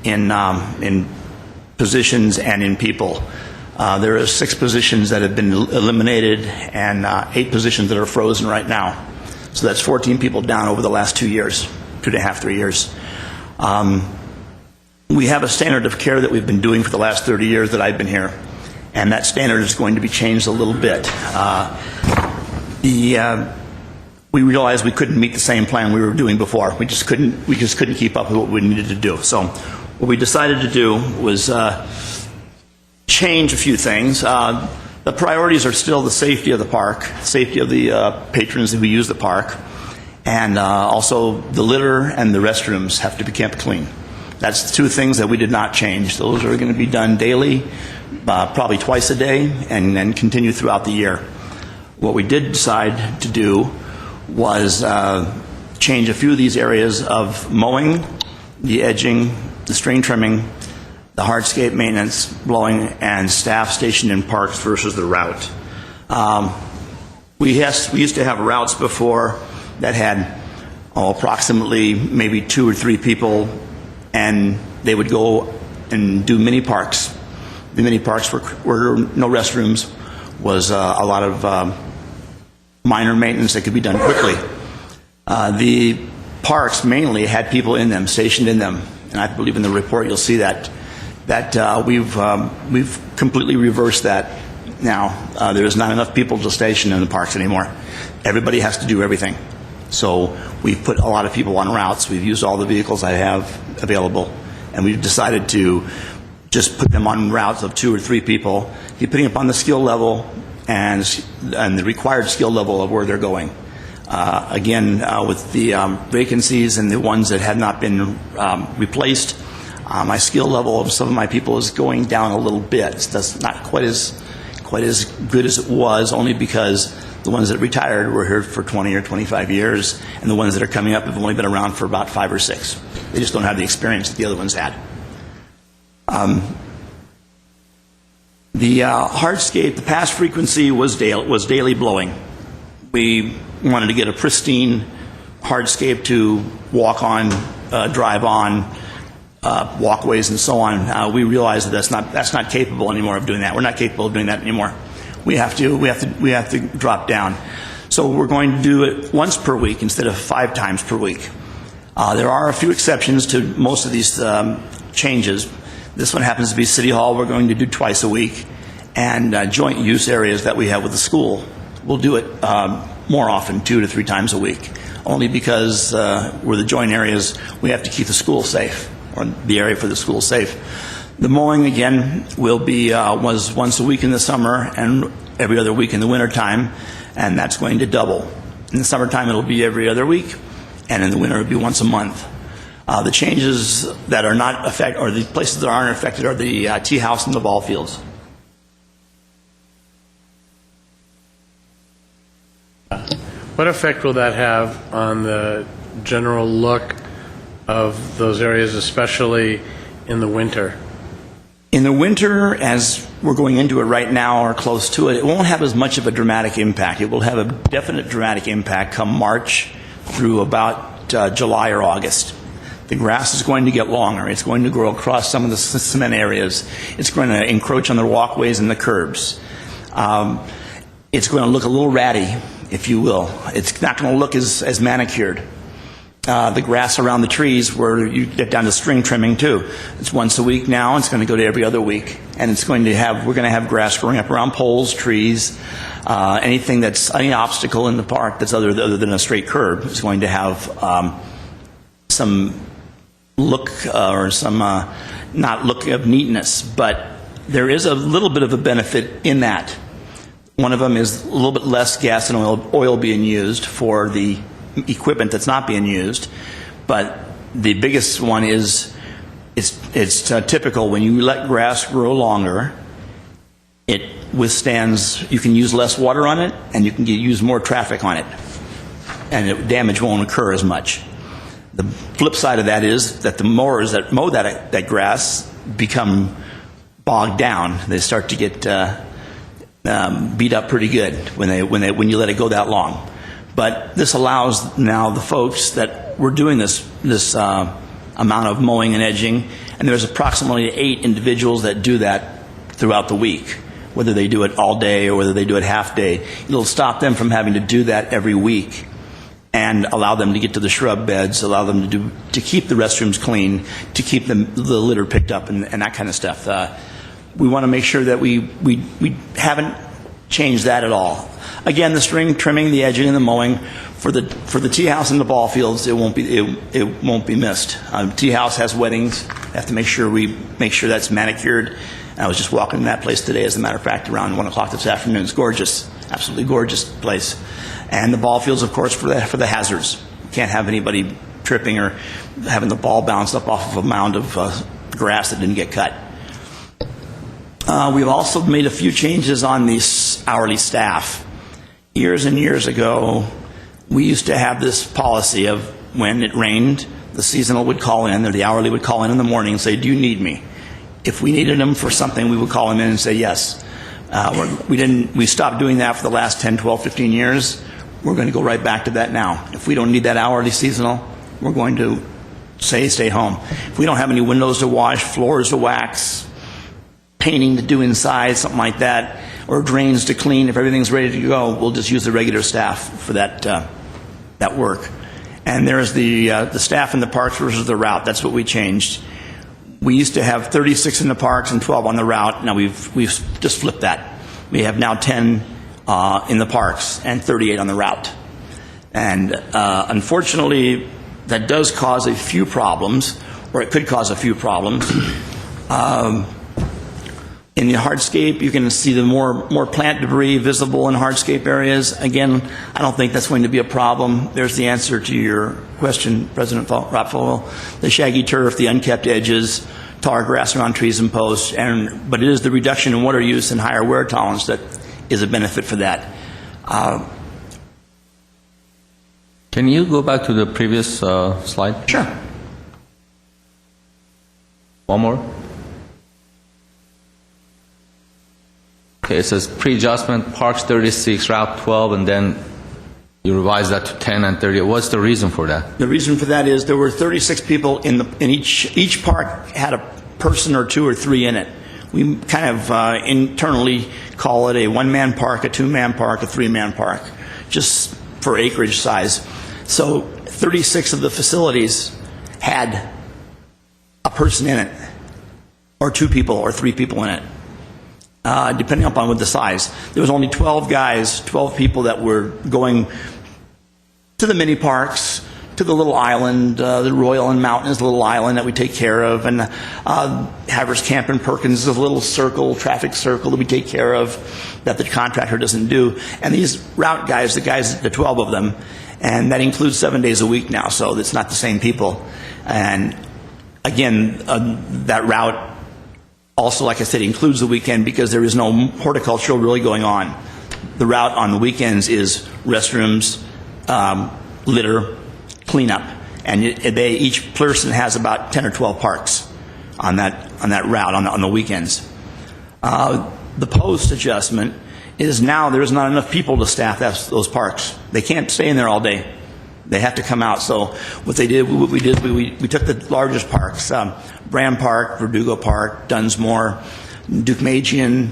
in positions and in people. There are 6 positions that have been eliminated and 8 positions that are frozen right now. So that's 14 people down over the last 2 years, 2.5, 3 years. We have a standard of care that we've been doing for the last 30 years that I've been here, and that standard is going to be changed a little bit. We realized we couldn't meet the same plan we were doing before. We just couldn't keep up with what we needed to do. So what we decided to do was change a few things. The priorities are still the safety of the park, safety of the patrons who use the park, and also the litter and the restrooms have to be kept clean. That's 2 things that we did not change. Those are going to be done daily, probably twice a day, and then continue throughout the year. What we did decide to do was change a few of these areas of mowing, the edging, the string trimming, the hardscape maintenance, blowing, and staff stationed in parks versus the route. We used to have routes before that had approximately maybe 2 or 3 people, and they would go and do mini parks. The mini parks were no restrooms, was a lot of minor maintenance that could be done quickly. The parks mainly had people in them, stationed in them, and I believe in the report you'll see that we've completely reversed that now. There's not enough people to station in the parks anymore. Everybody has to do everything. So we've put a lot of people on routes. We've used all the vehicles I have available, and we've decided to just put them on routes of 2 or 3 people, depending upon the skill level and the required skill level of where they're going. Again, with the vacancies and the ones that had not been replaced, my skill level of some of my people is going down a little bit. It's not quite as good as it was, only because the ones that retired were here for 20 or 25 years, and the ones that are coming up have only been around for about 5 or 6. They just don't have the experience that the other ones had. The hardscape, the pass frequency was daily blowing. We wanted to get a pristine hardscape to walk on, drive on, walkways and so on. We realized that that's not capable anymore of doing that. We're not capable of doing that anymore. We have to drop down. So we're going to do it once per week instead of 5 times per week. There are a few exceptions to most of these changes. This one happens to be City Hall. We're going to do twice a week. And joint use areas that we have with the school, we'll do it more often, 2 to 3 times a week, only because we're the joint areas, we have to keep the school safe, or the area for the school safe. The mowing, again, was once a week in the summer and every other week in the wintertime, and that's going to double. In the summertime, it'll be every other week, and in the winter, it'll be once a month. The changes that are not affected, or the places that aren't affected, are the tee house and the ball fields. What effect will that have on the general look of those areas, especially in the winter? In the winter, as we're going into it right now or close to it, it won't have as much of a dramatic impact. It will have a definite dramatic impact come March through about July or August. The grass is going to get longer. It's going to grow across some of the cement areas. It's going to encroach on the walkways and the curbs. It's going to look a little ratty, if you will. It's not going to look as manicured. The grass around the trees, where you get down to string trimming too. It's once a week now. It's going to go to every other week, and we're going to have grass growing up around poles, trees, anything that's any obstacle in the park that's other than a straight curb is going to have some look or some not look of neatness, but there is a little bit of a benefit in that. One of them is a little bit less gas and oil being used for the equipment that's not being used, but the biggest one is it's typical when you let grass grow longer, it withstands, you can use less water on it and you can use more traffic on it, and damage won't occur as much. The flip side of that is that the mowers that mow that grass become bogged down. They start to get beat up pretty good when you let it go that long. But this allows now the folks that we're doing this amount of mowing and edging, and there's approximately 8 individuals that do that throughout the week, whether they do it all day or whether they do it half day. It'll stop them from having to do that every week, and allow them to get to the shrub beds, allow them to keep the restrooms clean, to keep the litter picked up, and that kind of stuff. We want to make sure that we haven't changed that at all. Again, the string trimming, the edging, and the mowing for the tee house and the ball fields, it won't be missed. Tee house has weddings. We have to make sure that's manicured. And I was just walking in that place today, as a matter of fact, around 1 o'clock this afternoon. It's gorgeous, absolutely gorgeous place. And the ball fields, of course, for the hazards. You can't have anybody tripping or having the ball bounce up off of a mound of grass that didn't get cut. We've also made a few changes on the hourly staff. Years and years ago, we used to have this policy of when it rained, the seasonal would call in, or the hourly would call in the morning and say, "Do you need me?" If we needed them for something, we would call them in and say yes. We stopped doing that for the last 10, 12, 15 years. We're going to go right back to that now. If we don't need that hourly seasonal, we're going to say stay home. If we don't have any windows to wash, floors to wax, painting to do inside, something like that, or drains to clean, if everything's ready to go, we'll just use the regular staff for that work. And there's the staff in the parks versus the route. That's what we changed. We used to have 36 in the parks and 12 on the route. Now we've just flipped that. We have now 10 in the parks and 38 on the route. And unfortunately, that does cause a few problems, or it could cause a few problems. In the hardscape, you can see the more plant debris visible in hardscape areas. Again, I don't think that's going to be a problem. There's the answer to your question, President Rapfogel. The shaggy turf, the unkept edges, taller grass around trees and posts, but it is the reduction in water use and higher wear tolerance that is a benefit for that. Can you go back to the previous slide? Sure. One more. Okay, it says pre-adjustment, parks 36, route 12, and then you revise that to 10 and 30. What's the reason for that? The reason for that is there were 36 people in each park had a person or 2 or 3 in it. We kind of internally call it a 1-man park, a 2-man park, a 3-man park, just for acreage size. So 36 of the facilities had a person in it, or 2 people or 3 people in it. Depending upon what the size. There was only 12 people that were going to the mini parks, to the little island, the Royal and Mountain is a little island that we take care of, and Havers Camp and Perkins is a little circle, traffic circle that we take care of that the contractor doesn't do. And these route guys, the 12 of them, and that includes 7 days a week now, so it's not the same people. And again, that route also, like I said, includes the weekend because there is no horticultural really going on. The route on the weekends is restrooms, litter, cleanup, and each person has about 10 or 12 parks on that route on the weekends. The post adjustment is now there's not enough people to staff those parks. They can't stay in there all day. They have to come out. So what we took the largest parks, Brand Park, Verdugo Park, Dunsmore, Duke-Magian,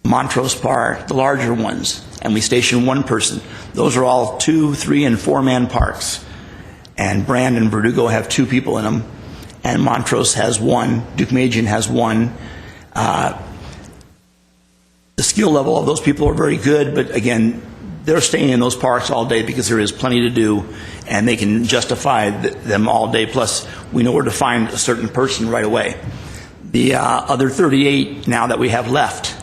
Montrose Park, the larger ones, and we stationed one person. Those are all 2-, 3-, and 4-man parks. And Brand and Verdugo have 2 people in them, and Montrose has 1, Duke-Magian has 1. The skill level of those people are very good, but again, they're staying in those parks all day because there is plenty to do, and they can justify them all day. Plus, we know where to find a certain person right away. The other 38 now that we have left,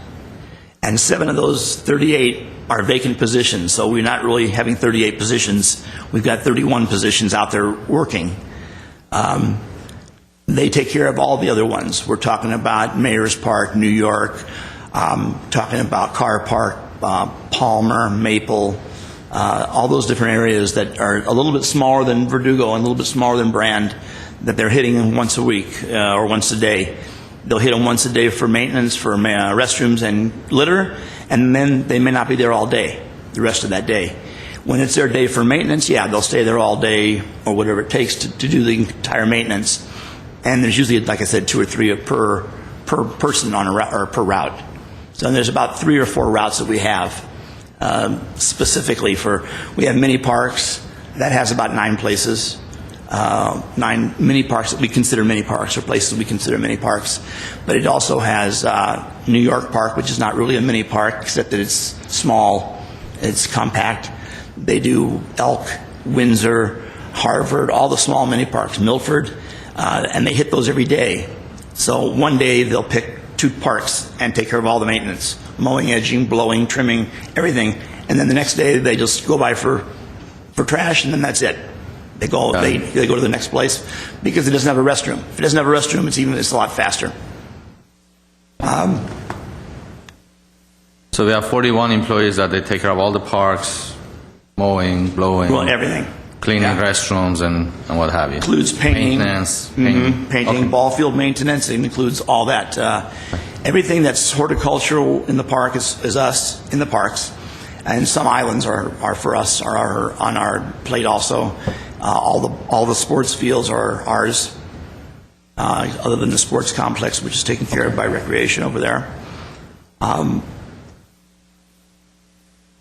and 7 of those 38 are vacant positions, so we're not really having 38 positions. We've got 31 positions out there working. They take care of all the other ones. We're talking about Mayor's Park, New York, talking about Carr Park, Palmer, Maple, all those different areas that are a little bit smaller than Verdugo and a little bit smaller than Brand, that they're hitting once a week or once a day. They'll hit them once a day for maintenance, for restrooms and litter, and then they may not be there all day, the rest of that day. When it's their day for maintenance, yeah, they'll stay there all day or whatever it takes to do the entire maintenance. And there's usually, like I said, 2 or 3 per person on a route, or per route. So there's about 3 or 4 routes that we have specifically for. We have mini parks that has about 9 places, 9 mini parks that we consider mini parks, or places we consider mini parks. But it also has New York Park, which is not really a mini park except that it's small, it's compact. They do Elk, Windsor, Harvard, all the small mini parks, Milford, and they hit those every day. So one day they'll pick 2 parks and take care of all the maintenance, mowing, edging, blowing, trimming, everything. And then the next day they just go by for trash, and then that's it. They go they go to the next place because it doesn't have a restroom. If it doesn't have a restroom, it's a lot faster. So we have 41 employees that they take care of all the parks, mowing, blowing, Well, everything. cleaning restrooms and what have you. Includes painting, Maintenance. painting, Okay. ball field maintenance. It includes all that. Everything that's horticultural in the park is us in the parks, and some islands are for us, are on our plate also. All the sports fields are ours, other than the sports complex, which is taken care of by recreation over there.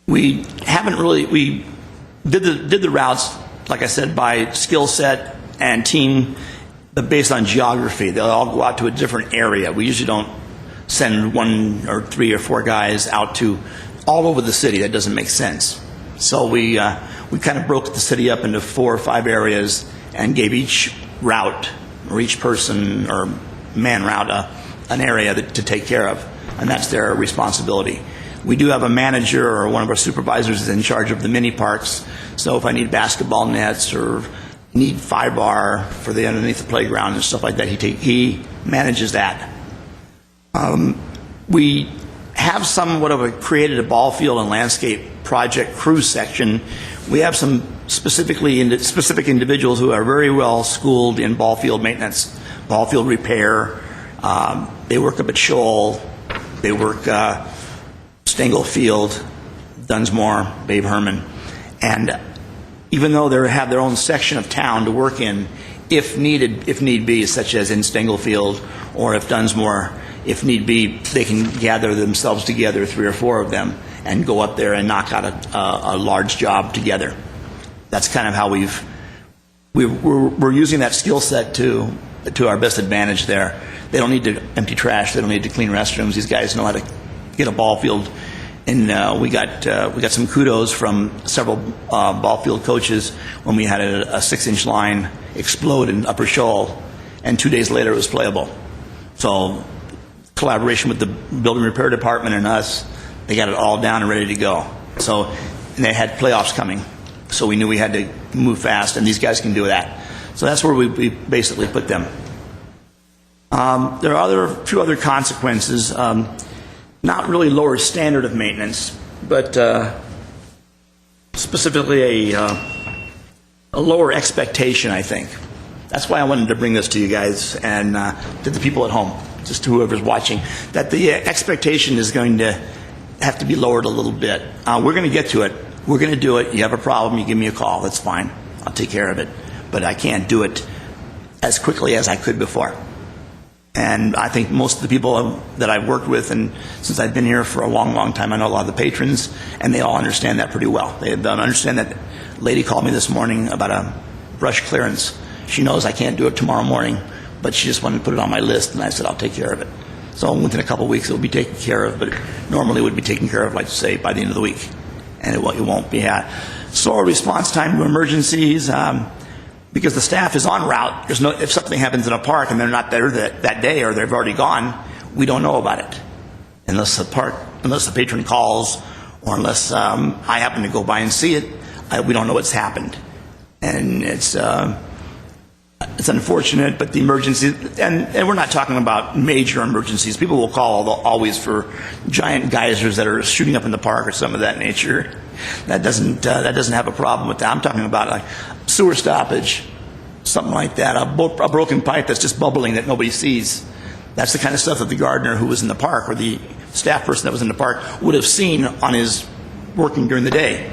We haven't really we did the routes, like I said, by skill set and team, but based on geography. They'll all go out to a different area. We usually don't send 1 or 3 or 4 guys out to all over the city. That doesn't make sense. So we kind of broke the city up into 4 or 5 areas and gave each route or each person or man route an area to take care of, and that's their responsibility. We do have a manager or one of our supervisors is in charge of the mini parks. So if I need basketball nets or need bar for the underneath the playground and stuff like that, he manages that. We have somewhat of created a ball field and landscape project crew section. We have some specific individuals who are very well schooled in ball field maintenance, ball field repair. They work up at Shoal. They work Stengel Field, Dunsmore, Babe Herman. And even though they have their own section of town to work in, if need be, such as in Stengel Field or if Dunsmore, if need be, they can gather themselves together, 3 or 4 of them, and go up there and knock out a large job together. That's kind of how we're using that skill set to our best advantage there. They don't need to empty trash. They don't need to clean restrooms. These guys know how to get a ball field And we got some kudos from several ball field coaches when we had a 6-inch line explode in Upper Shoal, and 2 days later it was playable. So collaboration with the building repair department and us, they got it all down and ready to go. So, and they had playoffs coming, so we knew we had to move fast, and these guys can do that. So that's where we basically put them. There are a few other consequences. Not really lower standard of maintenance, but specifically a lower expectation, I think. That's why I wanted to bring this to you guys and to the people at home, just to whoever's watching, that the expectation is going to have to be lowered a little bit. We're going to get to it. We're going to do it. You have a problem, you give me a call. That's fine. I'll take care of it. But I can't do it as quickly as I could before. And I think most of the people that I've worked with, and since I've been here for a long, long time, I know a lot of the patrons, and they all understand that pretty well. They understand that. Lady called me this morning about a brush clearance. She knows I can't do it tomorrow morning, but she just wanted to put it on my list, and I said, I'll take care of it. So within a couple of weeks, it will be taken care of, but normally it would be taken care of, like say, by the end of the week. And it won't be. Slower response time to emergencies. Because the staff is en route, if something happens in a park and they're not there that day or they've already gone, we don't know about it unless the patron calls or unless I happen to go by and see it. We don't know what's happened, and it's unfortunate. But the emergency, and we're not talking about major emergencies. People will call always for giant geysers that are shooting up in the park or some of that nature. That doesn't have a problem with that. I'm talking about like sewer stoppage, something like that, a broken pipe that's just bubbling that nobody sees. That's the kind of stuff that the gardener who was in the park or the staff person that was in the park would have seen on his working during the day.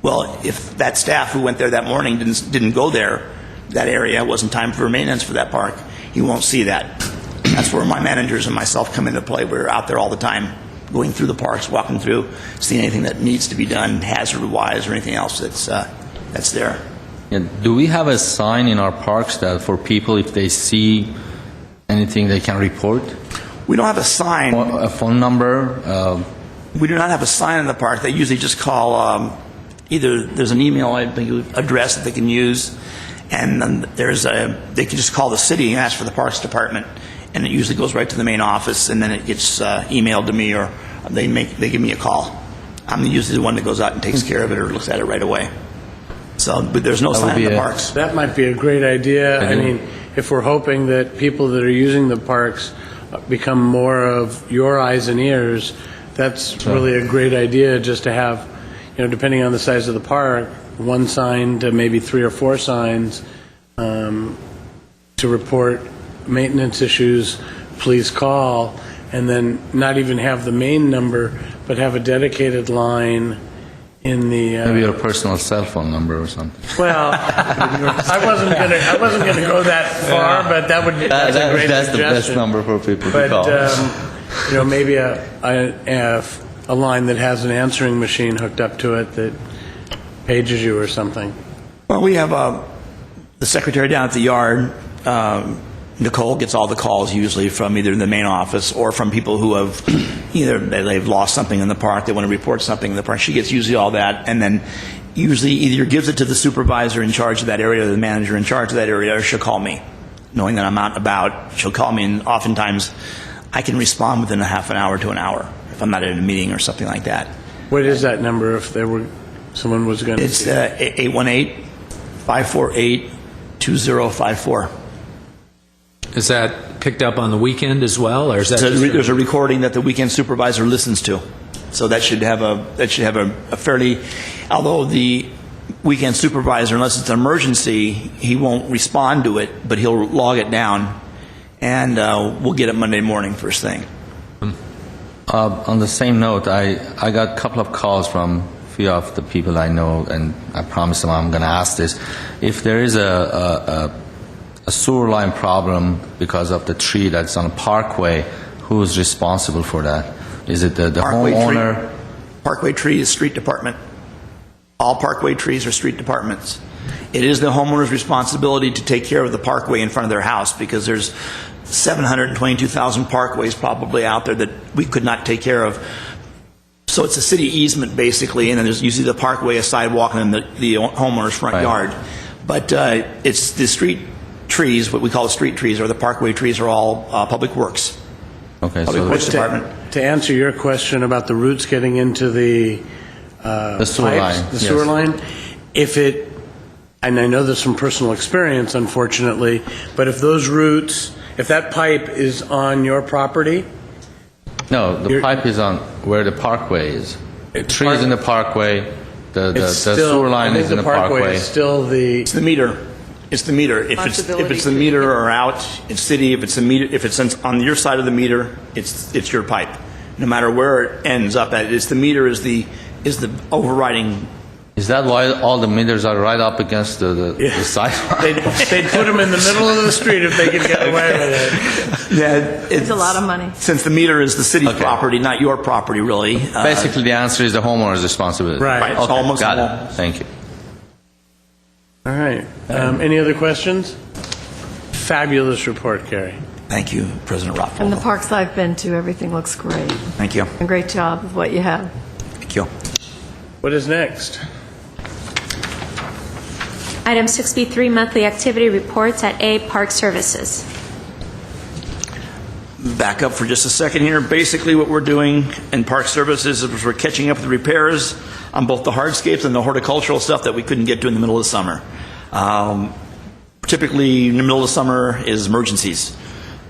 Well, if that staff who went there that morning didn't go there, that area, it wasn't time for maintenance for that park, he won't see that. That's where my managers and myself come into play. We're out there all the time, going through the parks, walking through, seeing anything that needs to be done, hazard-wise or anything else that's there. Yeah, do we have a sign in our parks that for people, if they see anything, they can report? We don't have a sign. Or a phone number? We do not have a sign in the park. They usually just call, either there's an email address that they can use, and then they can just call the city and ask for the Parks Department, and it usually goes right to the main office, and then it gets emailed to me, or they give me a call. I'm usually the one that goes out and takes care of it or looks at it right away. So, but there's no sign in the parks. That might be a great idea. I mean, if we're hoping that people that are using the parks become more of your eyes and ears, that's really a great idea, just to have, depending on the size of the park, one sign to maybe 3 or 4 signs to report maintenance issues, please call, and then not even have the main number, but have a dedicated line in the Maybe your personal cell phone number or something. well, I wasn't gonna go that far, but that's a great That's suggestion. the best number for people to But call. maybe a line that has an answering machine hooked up to it that pages you or something. Well, we have the secretary down at the yard. Nicole gets all the calls usually from either the main office or from people who have either they've lost something in the park, they want to report something in the park. She gets usually all that, and then usually either gives it to the supervisor in charge of that area or the manager in charge of that area, or she'll call me. Knowing that I'm out and about, she'll call me, and oftentimes I can respond within a half an hour to an hour if I'm not at a meeting or something like that. What is that number if someone was going to... It's 818-548-2054. Is that picked up on the weekend as well, or is that? There's a recording that the weekend supervisor listens to, so that should have a fairly. Although the weekend supervisor, unless it's an emergency, he won't respond to it, but he'll log it down, and we'll get it Monday morning first thing. On the same note, I got a couple of calls from a few of the people I know, and I promised them I'm going to ask this. If there is a sewer line problem because of the tree that's on a parkway, who is responsible for that? Is it the homeowner? Parkway tree is street department. All parkway trees are street departments. It is the homeowner's responsibility to take care of the parkway in front of their house, because there's 722,000 parkways probably out there that we could not take care of So it's a city easement, basically, and then there's usually the parkway, a sidewalk, and then the homeowner's front yard. But it's the street trees, what we call the street trees, or the parkway trees, are all Public Works. Okay, Public so Works Department. To answer your question about the roots getting into the sewer pipes, line, the yes. sewer line, and I know this from personal experience, unfortunately, but if those roots, if that pipe is on your property, no, the pipe is on where the parkway is. Trees in the parkway, the sewer line is in the parkway. It's still the It's the meter. It's the meter. If it's the meter or out, it's city. If it's the meter, if it's on your side of the meter, it's your pipe. No matter where it ends up at, it's the meter is the overriding. Is that why all the meters are right up against the sidewalk? they'd put them in the middle of the street if they could get away with it. Yeah, It's a lot of money. Since the meter is the city's property, not your property, really. Basically, the answer is the homeowner's responsibility. Right. Okay, Almost got all. it. Thank you. All right. Any other questions? Fabulous report, Carrie. Thank you, President Rothfeld. And the parks I've been to, everything looks great. Thank you. A great job of what you have. Thank you. What is next? Item 6B3, monthly activity reports at A, Park Services. Back up for just a second here. Basically, what we're doing in Park Services is we're catching up with the repairs on both the hardscapes and the horticultural stuff that we couldn't get to in the middle of the summer. Typically, in the middle of the summer is emergencies,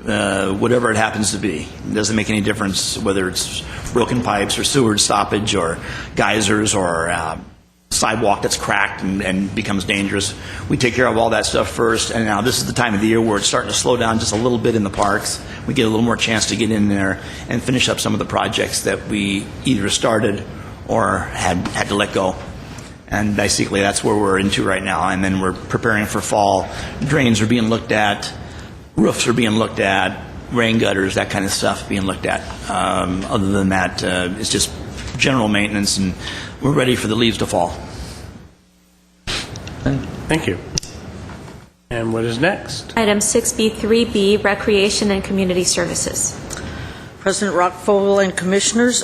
whatever it happens to be. It doesn't make any difference whether it's broken pipes or sewer stoppage or geysers or sidewalk that's cracked and becomes dangerous. We take care of all that stuff first, and now this is the time of the year where it's starting to slow down just a little bit in the parks. We get a little more chance to get in there and finish up some of the projects that we either started or had to let go. And basically that's where we're into right now, and then we're preparing for fall. Drains are being looked at, roofs are being looked at, rain gutters, that kind of stuff being looked at. Other than that, it's just general maintenance, and we're ready for the leaves to fall. Thank you. And what is next? Item 6B3B, Recreation and Community Services. President Rockfogel and Commissioners,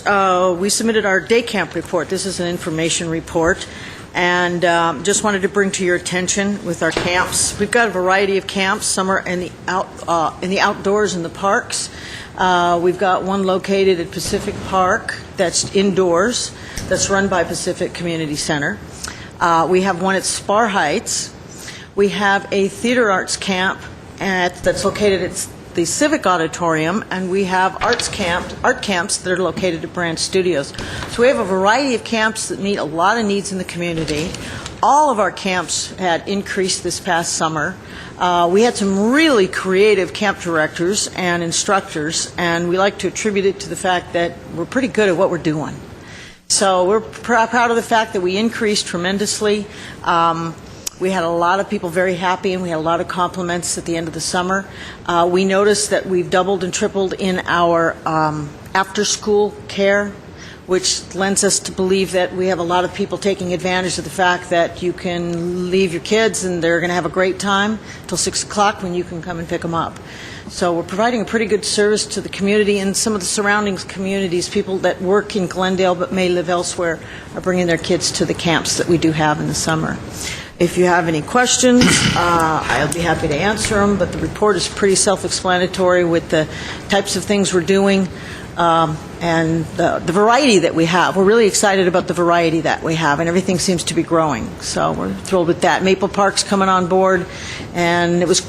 we submitted our day camp report. This is an information report, and just wanted to bring to your attention with our camps. We've got a variety of camps. Some are in the outdoors in the parks. We've got one located at Pacific Park that's indoors, that's run by Pacific Community Center. We have one at Spar Heights. We have a theater arts camp that's located at the Civic Auditorium, and we have art camps that are located at Brand Studios. So we have a variety of camps that meet a lot of needs in the community. All of our camps had increased this past summer. We had some really creative camp directors and instructors, and we like to attribute it to the fact that we're pretty good at what we're doing. So we're proud of the fact that we increased tremendously. We had a lot of people very happy, and we had a lot of compliments at the end of the summer. We noticed that we've doubled and tripled in our after-school care, which lends us to believe that we have a lot of people taking advantage of the fact that you can leave your kids and they're going to have a great time till 6 o'clock when you can come and pick them up. So we're providing a pretty good service to the community, and some of the surrounding communities. People that work in Glendale but may live elsewhere are bringing their kids to the camps that we do have in the summer. If you have any questions, I'll be happy to answer them, but the report is pretty self-explanatory with the types of things we're doing and the variety that we have. We're really excited about the variety that we have, and everything seems to be growing, so we're thrilled with that. Maple Park's coming on board, and it was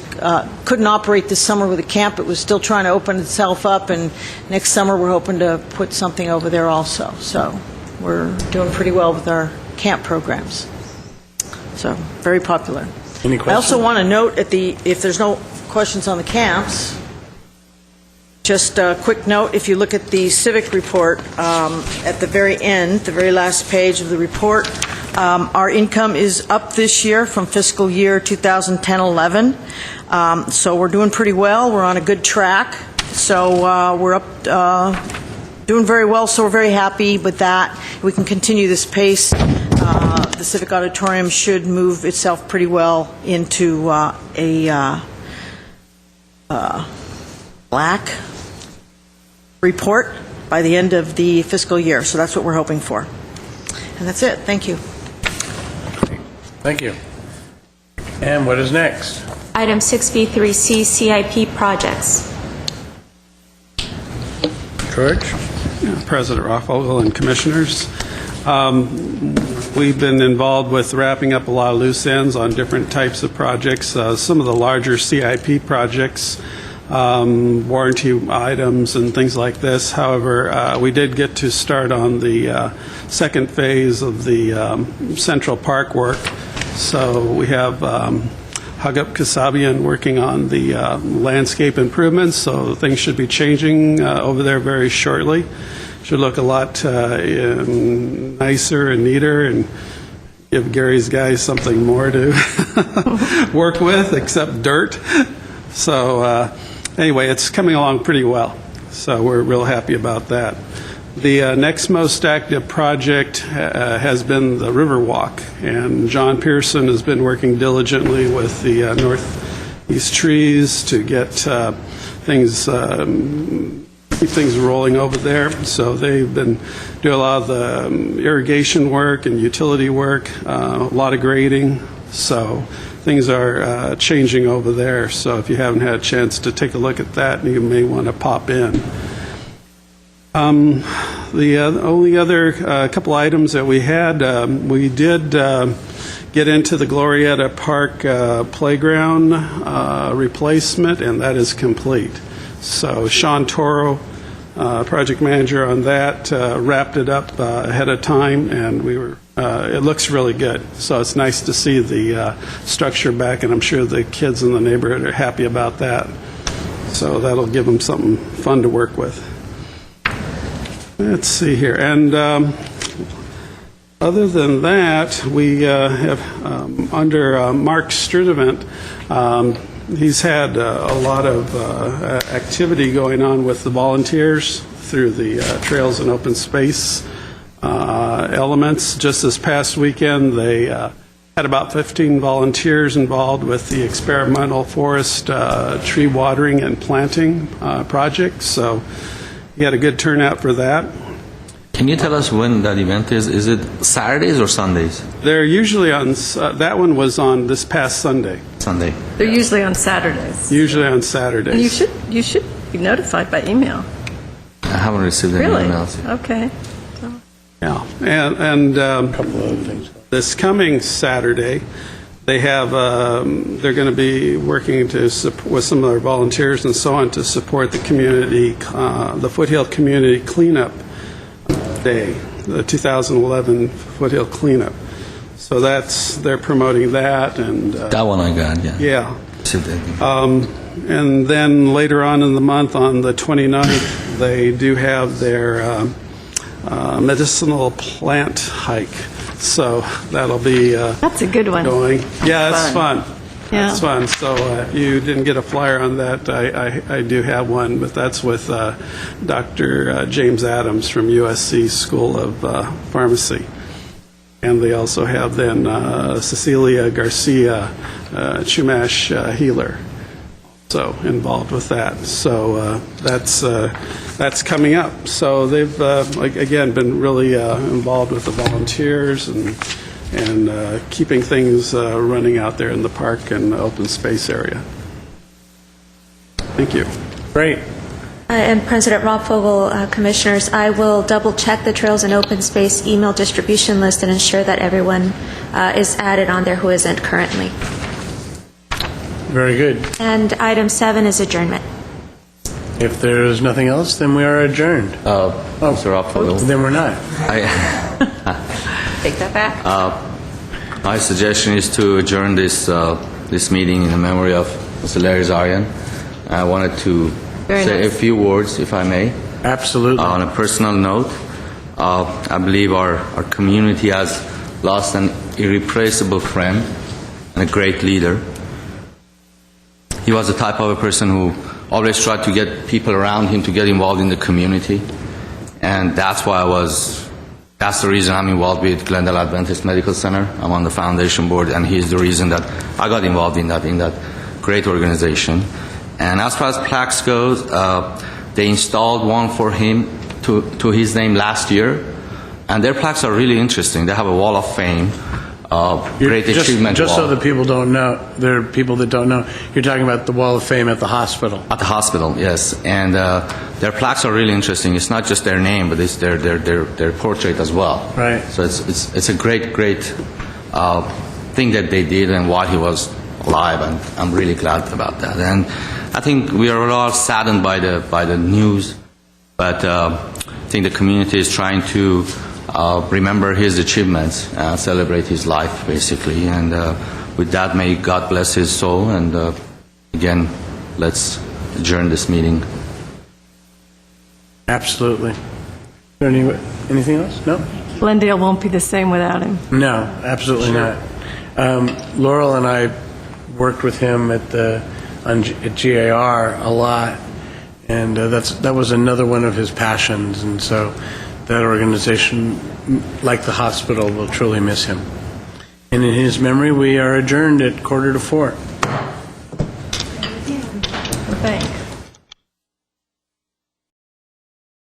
couldn't operate this summer with a camp. It was still trying to open itself up, and next summer we're hoping to put something over there also. So we're doing pretty well with our camp programs. So, very popular. Any questions? I also want to note, if there's no questions on the camps, just a quick note, if you look at the civic report, at the very end, the very last page of the report, our income is up this year from fiscal year 2010-11. So we're doing pretty well. We're on a good track. So we're up, doing very well, so we're very happy with that. We can continue this pace. The Civic Auditorium should move itself pretty well into a black report by the end of the fiscal year. So that's what we're hoping for. And that's it. Thank you. Thank you. And what is next? Item 6B3C, CIP projects. George? President Rothvogel and Commissioners. We've been involved with wrapping up a lot of loose ends on different types of projects. Some of the larger CIP projects, warranty items and things like this. However, we did get to start on the second phase of the Central Park work. So we have Hagup Kasabian working on the landscape improvements, so things should be changing over there very shortly. Should look a lot nicer and neater and give Gary's guys something more to work with except dirt. So anyway, it's coming along pretty well. So we're real happy about that. The next most active project has been the Riverwalk, and John Pearson has been working diligently with the northeast trees to get keep things rolling over there. So they've been doing a lot of the irrigation work and utility work, a lot of grading. So things are changing over there. So if you haven't had a chance to take a look at that, you may want to pop in. The only other couple items that we had, we did get into the Glorietta Park playground replacement, and that is complete. So Sean Toro, project manager on that, wrapped it up ahead of time, and it looks really good. So it's nice to see the structure back, and I'm sure the kids in the neighborhood are happy about that. So that'll give them something fun to work with. Let's see here. And other than that, we have under Mark Sturdivant, he's had a lot of activity going on with the volunteers through the trails and open space elements. Just this past weekend, they had about 15 volunteers involved with the experimental forest tree watering and planting project. So he had a good turnout for that. Can you tell us when that event is? Is it Saturdays or Sundays? They're usually on, that one was on this past Sunday. Sunday. They're usually on Saturdays. Usually on Saturdays. And you should be notified by email. I haven't received any Really? emails. Okay. Yeah, and this coming Saturday, they have they're going to be working with some of their volunteers and so on to support the community, the Foothill Community Cleanup Day, the 2011 Foothill Cleanup. So they're promoting that, and That one I got, yeah. yeah. Received that. And then later on in the month, on the 29th, they do have their medicinal plant hike. So that'll be That's a good one. going. Yeah, that's fun. Yeah. That's fun. So you didn't get a flyer on that. I do have one, but that's with Dr. James Adams from USC School of Pharmacy. And they also have then Cecilia Garcia, Chumash healer, so involved with that. So that's coming up. So they've again been really involved with the volunteers and keeping things running out there in the park and the open space area. Thank you. Great. And President Rothvogel, Commissioners, I will double-check the Trails and Open Space email distribution list and ensure that everyone is added on there who isn't currently. Very good. And item 7 is adjournment. If there is nothing else, then we are adjourned. Mr. Rothvogel. Then we're not. Take that back. My suggestion is to adjourn this meeting in the memory of Mr. Larry Zarian. I wanted to say a few words, if I may. Absolutely. On a personal note, I believe our community has lost an irreplaceable friend and a great leader. He was the type of a person who always tried to get people around him to get involved in the community. And that's the reason I'm involved with Glendale Adventist Medical Center. I'm on the foundation board, and he's the reason that I got involved in that great organization. And as far as plaques goes, they installed one for him to his name last year, and their plaques are really interesting. They have a wall of fame, great achievement Just wall. so that people don't know, there are people that don't know, you're talking about the Wall of Fame at the hospital. At the hospital, yes. And their plaques are really interesting. It's not just their name, but it's their portrait as well. Right. So it's a great thing that they did and while he was alive, and I'm really glad about that. And I think we are all saddened by the news, but I think the community is trying to remember his achievements, celebrate his life, basically. And with that, may God bless his soul. And again, let's adjourn this meeting. Absolutely. Anything else? No? Glendale won't be the same without him. No, absolutely not. Laurel and I worked with him at GAR a lot, and that was another one of his passions, and so that organization, like the hospital, will truly miss him. And in his memory, we are adjourned at 3:45.